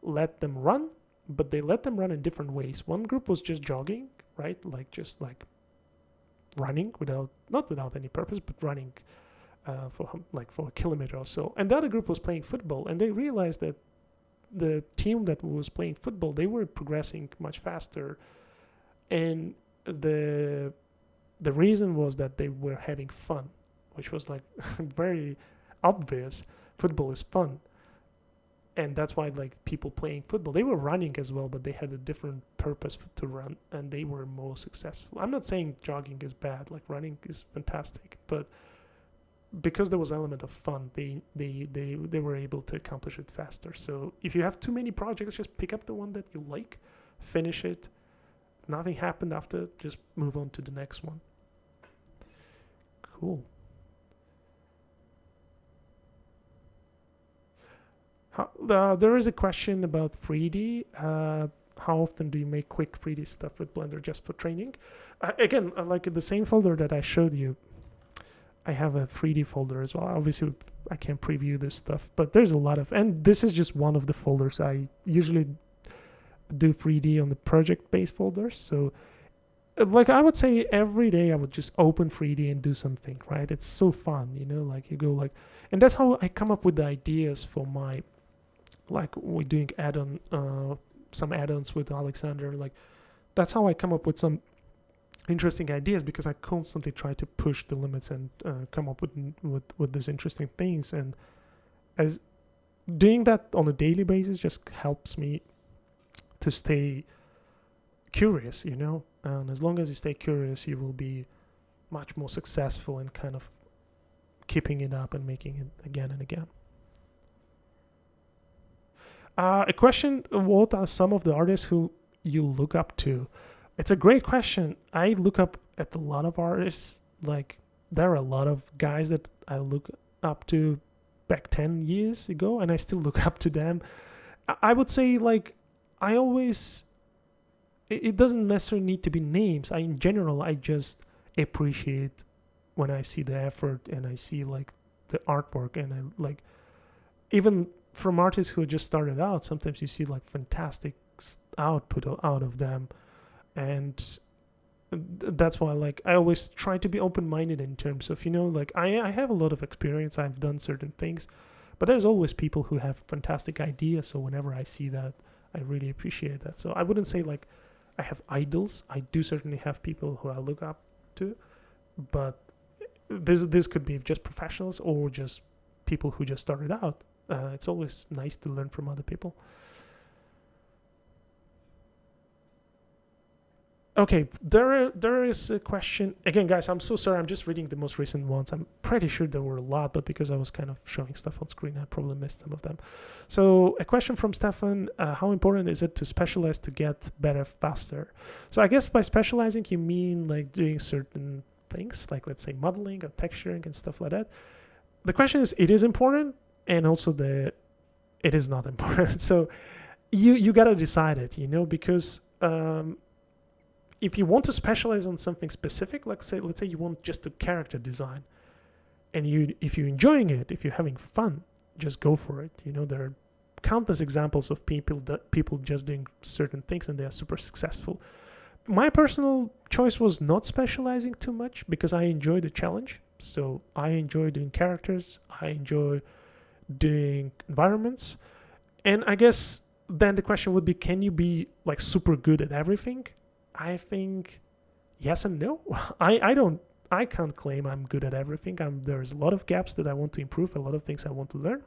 let them run, but they let them run in different ways. One group was just jogging, right, like just like running not without any purpose, but running for a kilometer or so. And the other group was playing football, and they realized that the team that was playing football, they were progressing much faster, and the reason was that they were having fun, which was like very obvious. Football is fun, and that's why like people playing football, they were running as well, but they had a different purpose to run, and they were more successful. I'm not saying jogging is bad, like running is fantastic, but because there was an element of fun, they were able to accomplish it faster. So if you have too many projects, just pick up the one that you like, finish it. If nothing happened after, just move on to the next one. Cool. There is a question about 3D. How often do you make quick 3D stuff with Blender just for training? Again, like in the same folder that I showed you, I have a 3D folder as well. Obviously, I can't preview this stuff, but there's a lot of, and this is just one of the folders. I usually do 3D on the project-based folders. So, like, I would say every day I would just open 3D and do something, right? It's so fun, you know, like you go like, and that's how I come up with the ideas for my, like we're doing some add-ons with Alexander. Like, that's how I come up with some interesting ideas, because I constantly try to push the limits and come up with these interesting things. And as doing that on a daily basis just helps me to stay curious, and as long as you stay curious, you will be much more successful in kind of keeping it up and making it again and again. A question: what are some of the artists who you look up to? It's a great question. I look up at a lot of artists. Like, there are a lot of guys that I look up to back 10 years ago, and I still look up to them. I would say, like, I always, it doesn't necessarily need to be names. In general, I just appreciate when I see the effort and I see, like, the artwork, and I, like, even from artists who just started out, sometimes you see, like, fantastic output out of them. And that's why, like, I always try to be open-minded in terms of, like, I have a lot of experience. I've done certain things, but there's always people who have fantastic ideas. So whenever I see that, I really appreciate that. So I wouldn't say, like, I have idols. I do certainly have people who I look up to, but this could be just professionals or just people who just started out. It's always nice to learn from other people. Okay, there is a question. Again, guys, I'm so sorry. I'm just reading the most recent ones. I'm pretty sure there were a lot, but because I was kind of showing stuff on screen, I probably missed some of them. So a question from Stefan: how important is it to specialize to get better faster? So I guess by specializing, you mean like doing certain things, like, let's say, modeling or texturing and stuff like that. The question is, it is important, and also it is not important. So you gotta decide it, because if you want to specialize on something specific, let's say you want just a character design, and if you're enjoying it, if you're having fun, just go for it. There are countless examples of people just doing certain things and they are super successful. My personal choice was not specializing too much because I enjoy the challenge. So I enjoy doing characters, I enjoy doing environments, and I guess then the question would be, can you be, like, super good at everything? I think yes and no. I can't claim I'm good at everything. There's a lot of gaps that I want to improve, a lot of things I want to learn.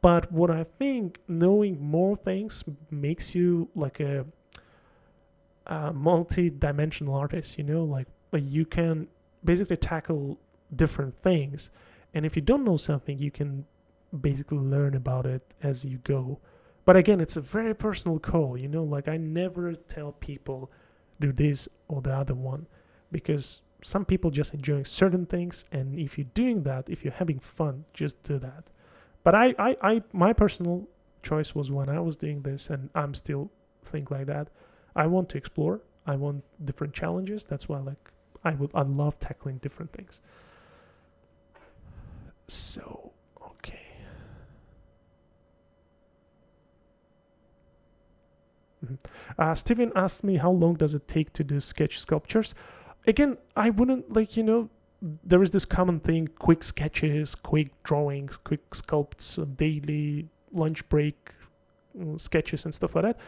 But what I think, knowing more things makes you like a multi-dimensional artist, like you can basically tackle different things. And if you don't know something, you can basically learn about it as you go. But again, it's a very personal call, like I never tell people do this or the other one, because some people just enjoying certain things, and if you're doing that, if you're having fun, just do that. But my personal choice was, when I was doing this, and I'm still think like that, I want to explore, I want different challenges. That's why, like, I love tackling different things. So, okay. Steven asked me, how long does it take to do sketch sculptures? Again, I wouldn't, like, there is this common thing: quick sketches, quick drawings, quick sculpts, daily lunch break sketches and stuff like that.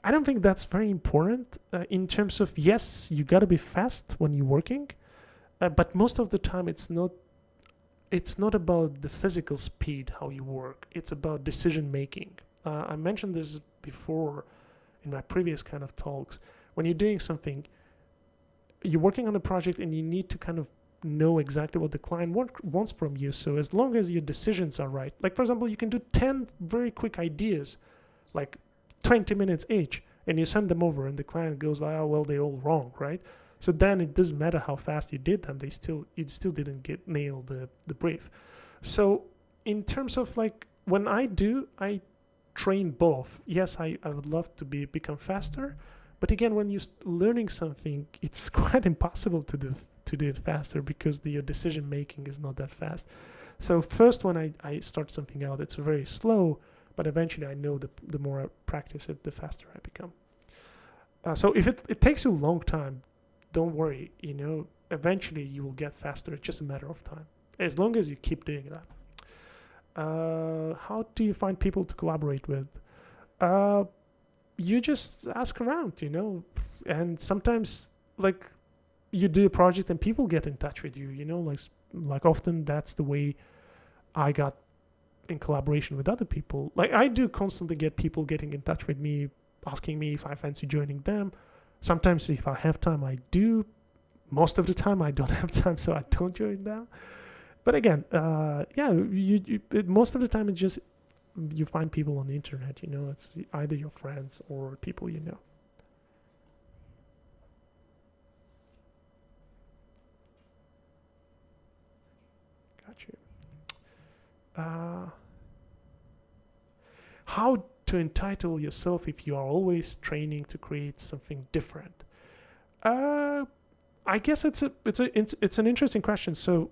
I don't think that's very important in terms of, yes, you got to be fast when you're working, but most of the time it's not about the physical speed, how you work. It's about decision making. I mentioned this before in my previous kind of talks. When you're doing something, you're working on a project and you need to kind of know exactly what the client wants from you. So as long as your decisions are right, like, for example, you can do 10 very quick ideas, like 20 minutes each, and you send them over and the client goes like, oh, well, they're all wrong, right? So then it doesn't matter how fast you did them, you still didn't nail the brief. So in terms of, like, when I train both. Yes, I would love to become faster, but again, when you're learning something, it's quite impossible to do it faster because your decision making is not that fast. So first, when I start something out, it's very slow, but eventually I know the more I practice it, the faster I become. So if it takes you a long time, don't worry. Eventually you will get faster. It's just a matter of time, as long as you keep doing that. How do you find people to collaborate with? You just ask around, and sometimes, like, you do a project and people get in touch with you, like often that's the way I got in collaboration with other people. Like I do constantly get people getting in touch with me, asking me if I fancy joining them. Sometimes if I have time, I do. Most of the time, I don't have time, so I don't join them. But again, most of the time it's just you find people on the internet. It's either your friends or people you know. Gotcha. How to entitle yourself if you are always training to create something different? I guess it's an interesting question. So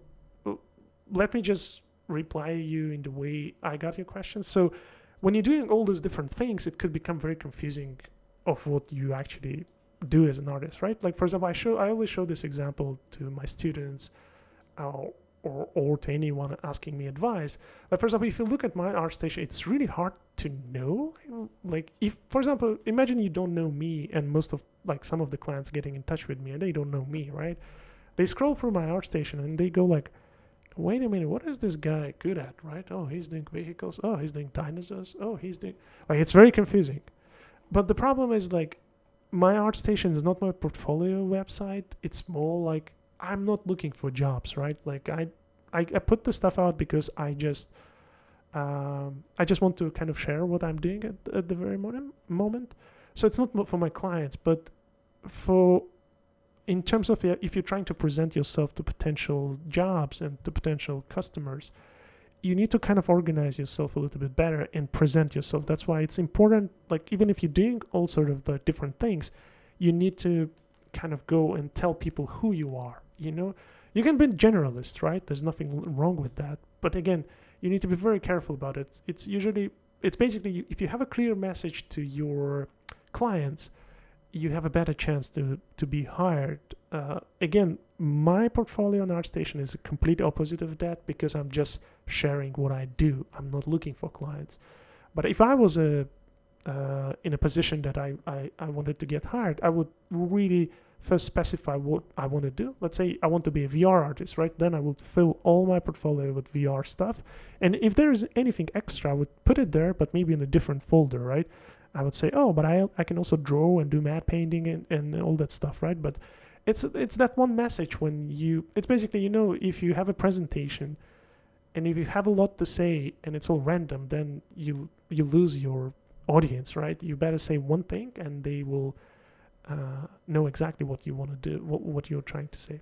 let me just reply you in the way I got your question. So when you're doing all those different things, it could become very confusing of what you actually do as an artist, right? Like for example, I always show this example to my students, or to anyone asking me advice. Like for example, if you look at my ArtStation, it's really hard to know. Like if, for example, imagine you don't know me, and most of like some of the clients getting in touch with me and they don't know me, right? They scroll through my ArtStation and they go like, wait a minute, what is this guy good at, right? Oh, he's doing vehicles. Oh, he's doing dinosaurs. Oh, he's doing, like, it's very confusing. But the problem is like my ArtStation is not my portfolio website. It's more like I'm not looking for jobs, right? Like I put the stuff out because I just want to kind of share what I'm doing at the very moment. So it's not for my clients, but for in terms of if you're trying to present yourself to potential jobs and to potential customers, you need to kind of organize yourself a little bit better and present yourself. That's why it's important, like even if you're doing all sort of the different things, you need to kind of go and tell people who you are. You can be generalist, right? There's nothing wrong with that. But again, you need to be very careful about it. It's basically, if you have a clear message to your clients, you have a better chance to be hired. Again, my portfolio on ArtStation is a complete opposite of that because I'm just sharing what I do. I'm not looking for clients. But if I was in a position that I wanted to get hired, I would really first specify what I want to do. Let's say I want to be a VR artist, right? Then I would fill all my portfolio with VR stuff. And if there is anything extra, I would put it there, but maybe in a different folder, right? I would say, oh, but I can also draw and do matte painting and all that stuff, right? But it's that one message when it's basically, if you have a presentation and if you have a lot to say and it's all random, then you lose your audience, right? You better say one thing and they will know exactly what you want to do, what you're trying to say.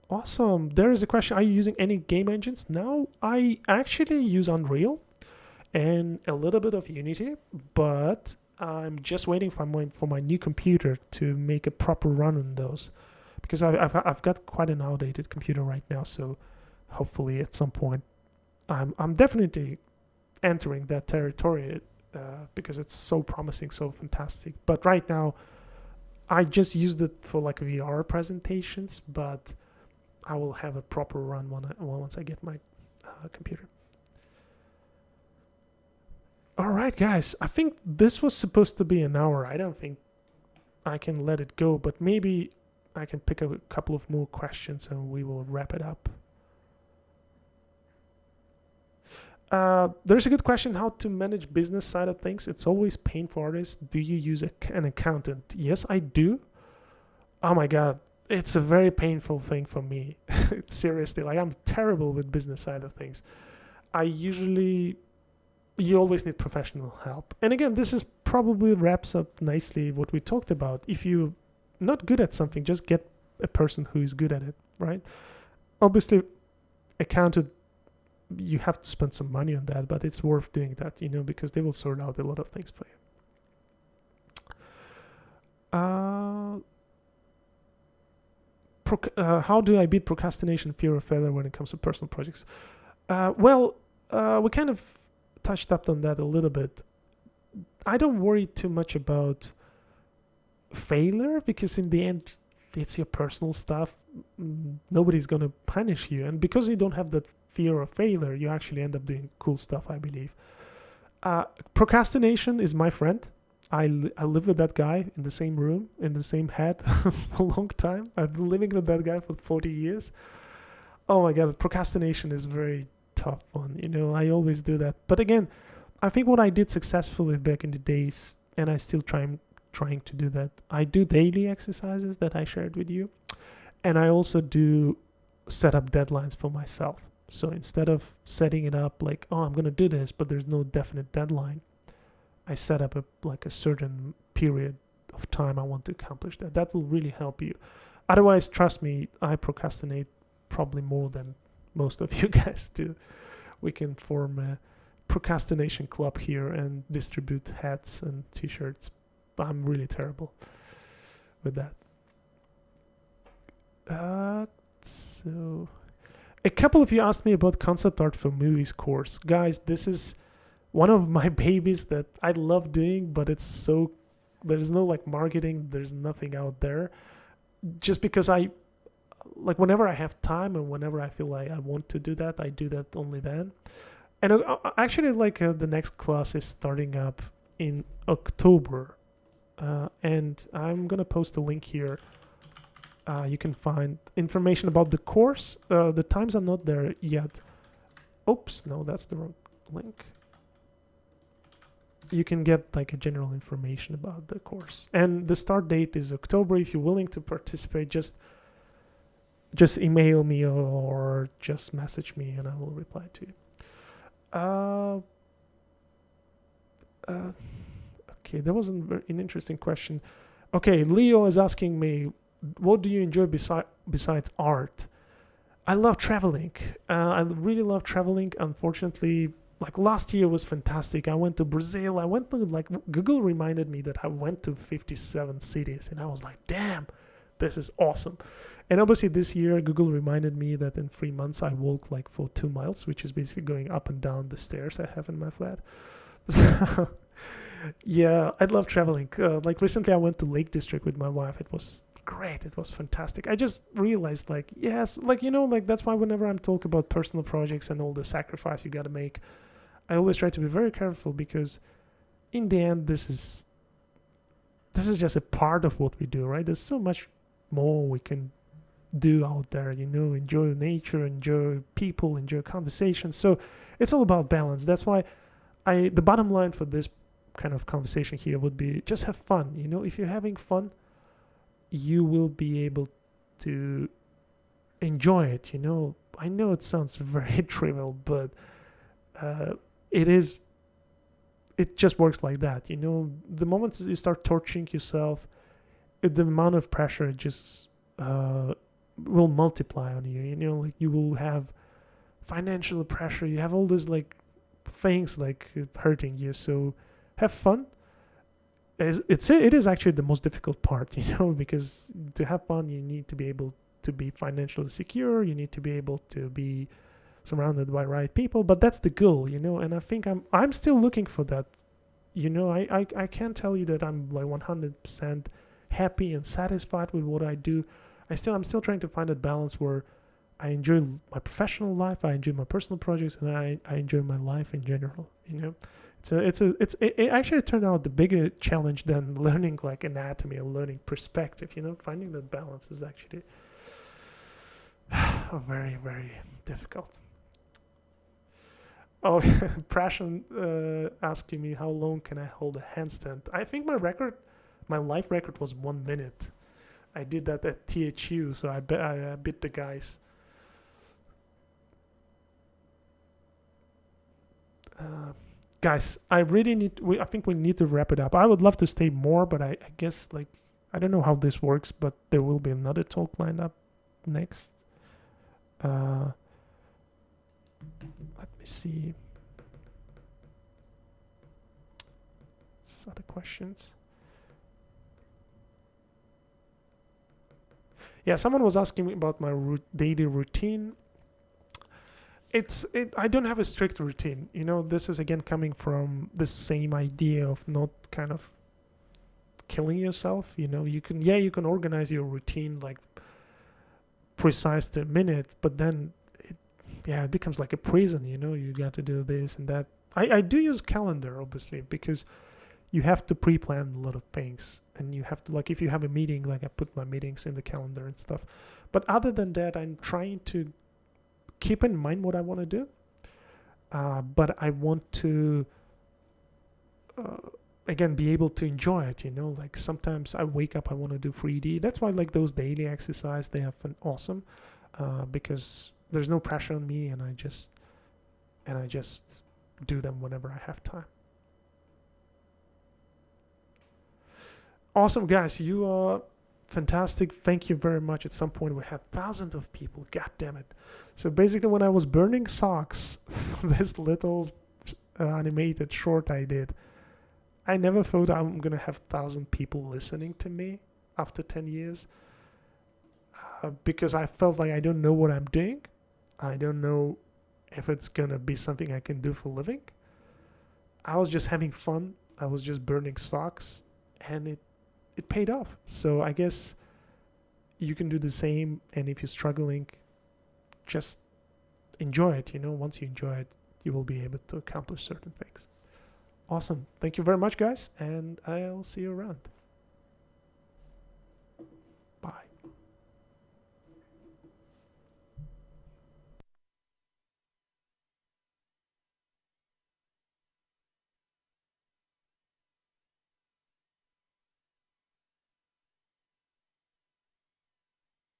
Awesome. There is a question. Are you using any game engines? Now, I actually use Unreal and a little bit of Unity, but I'm just waiting for my new computer to make a proper run on those, because I've got quite an outdated computer right now. So hopefully at some point I'm definitely entering that territory because it's so promising, so fantastic. But right now I just used it for like VR presentations, but I will have a proper run once I get my computer. All right, guys, I think this was supposed to be an hour. I don't think I can let it go, but maybe I can pick up a couple of more questions and we will wrap it up. There's a good question: how to manage business side of things. It's always pain for artists. Do you use an accountant? Yes, I do. Oh my God, it's a very painful thing for me. Seriously, like I'm terrible with business side of things. You always need professional help. And again, this is probably wraps up nicely what we talked about. If you're not good at something, just get a person who is good at it, right? Obviously, accountant, you have to spend some money on that, but it's worth doing that, because they will sort out a lot of things for you. How do I beat procrastination, fear of failure when it comes to personal projects? We kind of touched up on that a little bit. I don't worry too much about failure because in the end, it's your personal stuff. Nobody's going to punish you. And because you don't have that fear of failure, you actually end up doing cool stuff, I believe. Procrastination is my friend. I live with that guy in the same room, in the same head for a long time. I've been living with that guy for 40 years. Oh my god, procrastination is very tough one. I always do that. But again, I think what I did successfully back in the days, and I still trying to do that. I do daily exercises that I shared with you, and I also do set up deadlines for myself. So instead of setting it up like, oh, I'm gonna do this, but there's no definite deadline, I set up a certain period of time I want to accomplish that. That will really help you. Otherwise, trust me, I procrastinate probably more than most of you guys do. We can form a procrastination club here and distribute hats and t-shirts. I'm really terrible with that. So a couple of you asked me about concept art for movies course. Guys, this is one of my babies that I love doing, but there's no like marketing, there's nothing out there. Just because whenever I have time and whenever I feel like I want to do that, I do that only then. And actually, the next class is starting up in October, and I'm gonna post a link here. You can find information about the course. The times are not there yet. Oops, no, that's the wrong link. You can get a general information about the course, and the start date is October. If you're willing to participate, just email me or just message me, and I will reply to you. Okay, that was an interesting question. Okay, Leo is asking me, what do you enjoy besides art? I love traveling. I really love traveling. Unfortunately, last year was fantastic. I went to Brazil. I went to Google reminded me that I went to 57 cities, and I was like, damn, this is awesome. And obviously this year Google reminded me that in 3 months I walked for 2 miles, which is basically going up and down the stairs I have in my flat. So yeah, I love traveling. Recently I went to Lake District with my wife. It was great. It was fantastic. I just realized yes, that's why whenever I'm talking about personal projects and all the sacrifice you got to make, I always try to be very careful, because in the end this is just a part of what we do, right? There's so much more we can do out there, enjoy nature, enjoy people, enjoy conversations. So it's all about balance. That's why the bottom line for this kind of conversation here would be just have fun. If you're having fun, you will be able to enjoy it. I know it sounds very trivial, but it just works like that. The moment you start torturing yourself, the amount of pressure just will multiply on you. You will have financial pressure. You have all these things hurting you. So have fun. It is actually the most difficult part, because to have fun, you need to be able to be financially secure. You need to be able to be surrounded by right people. But that's the goal, And I think I'm still looking for that. I can't tell you that I'm 100% happy and satisfied with what I do. I'm still trying to find a balance where I enjoy my professional life, I enjoy my personal projects, and I enjoy my life in general. It actually turned out the bigger challenge than learning anatomy or learning perspective. Finding that balance is actually very, very difficult. Oh, Prashant asking me how long can I hold a handstand. I think my life record was 1 minute. I did that at THU, so I beat the guys. Guys, I think we need to wrap it up. I would love to stay more, but I guess I don't know how this works, but there will be another talk lined up next. Let me see. Other questions? Yeah, someone was asking me about my daily routine. I don't have a strict routine. This is again coming from the same idea of not kind of killing yourself. You can organize your routine precise to a minute, but then it becomes like a prison. You got to do this and that. I do use calendar, obviously, because you have to pre-plan a lot of things, and you have to if you have a meeting, I put my meetings in the calendar and stuff. But other than that, I'm trying to keep in mind what I want to do, but I want to again be able to enjoy it. Like sometimes I wake up, I want to do 3D. That's why like those daily exercise, they have been awesome, because there's no pressure on me, and I just do them whenever I have time. Awesome, guys. You are fantastic. Thank you very much. At some point we had thousands of people. God damn it. So basically when I was burning socks, this little animated short I did, I never thought I'm gonna have 1,000 people listening to me after 10 years, because I felt like I don't know what I'm doing. I don't know if it's gonna be something I can do for a living. I was just having fun. I was just burning socks, and it paid off. So I guess you can do the same, and if you're struggling, just enjoy it. Once you enjoy it, you will be able to accomplish certain things. Awesome. Thank you very much, guys, and I'll see you around.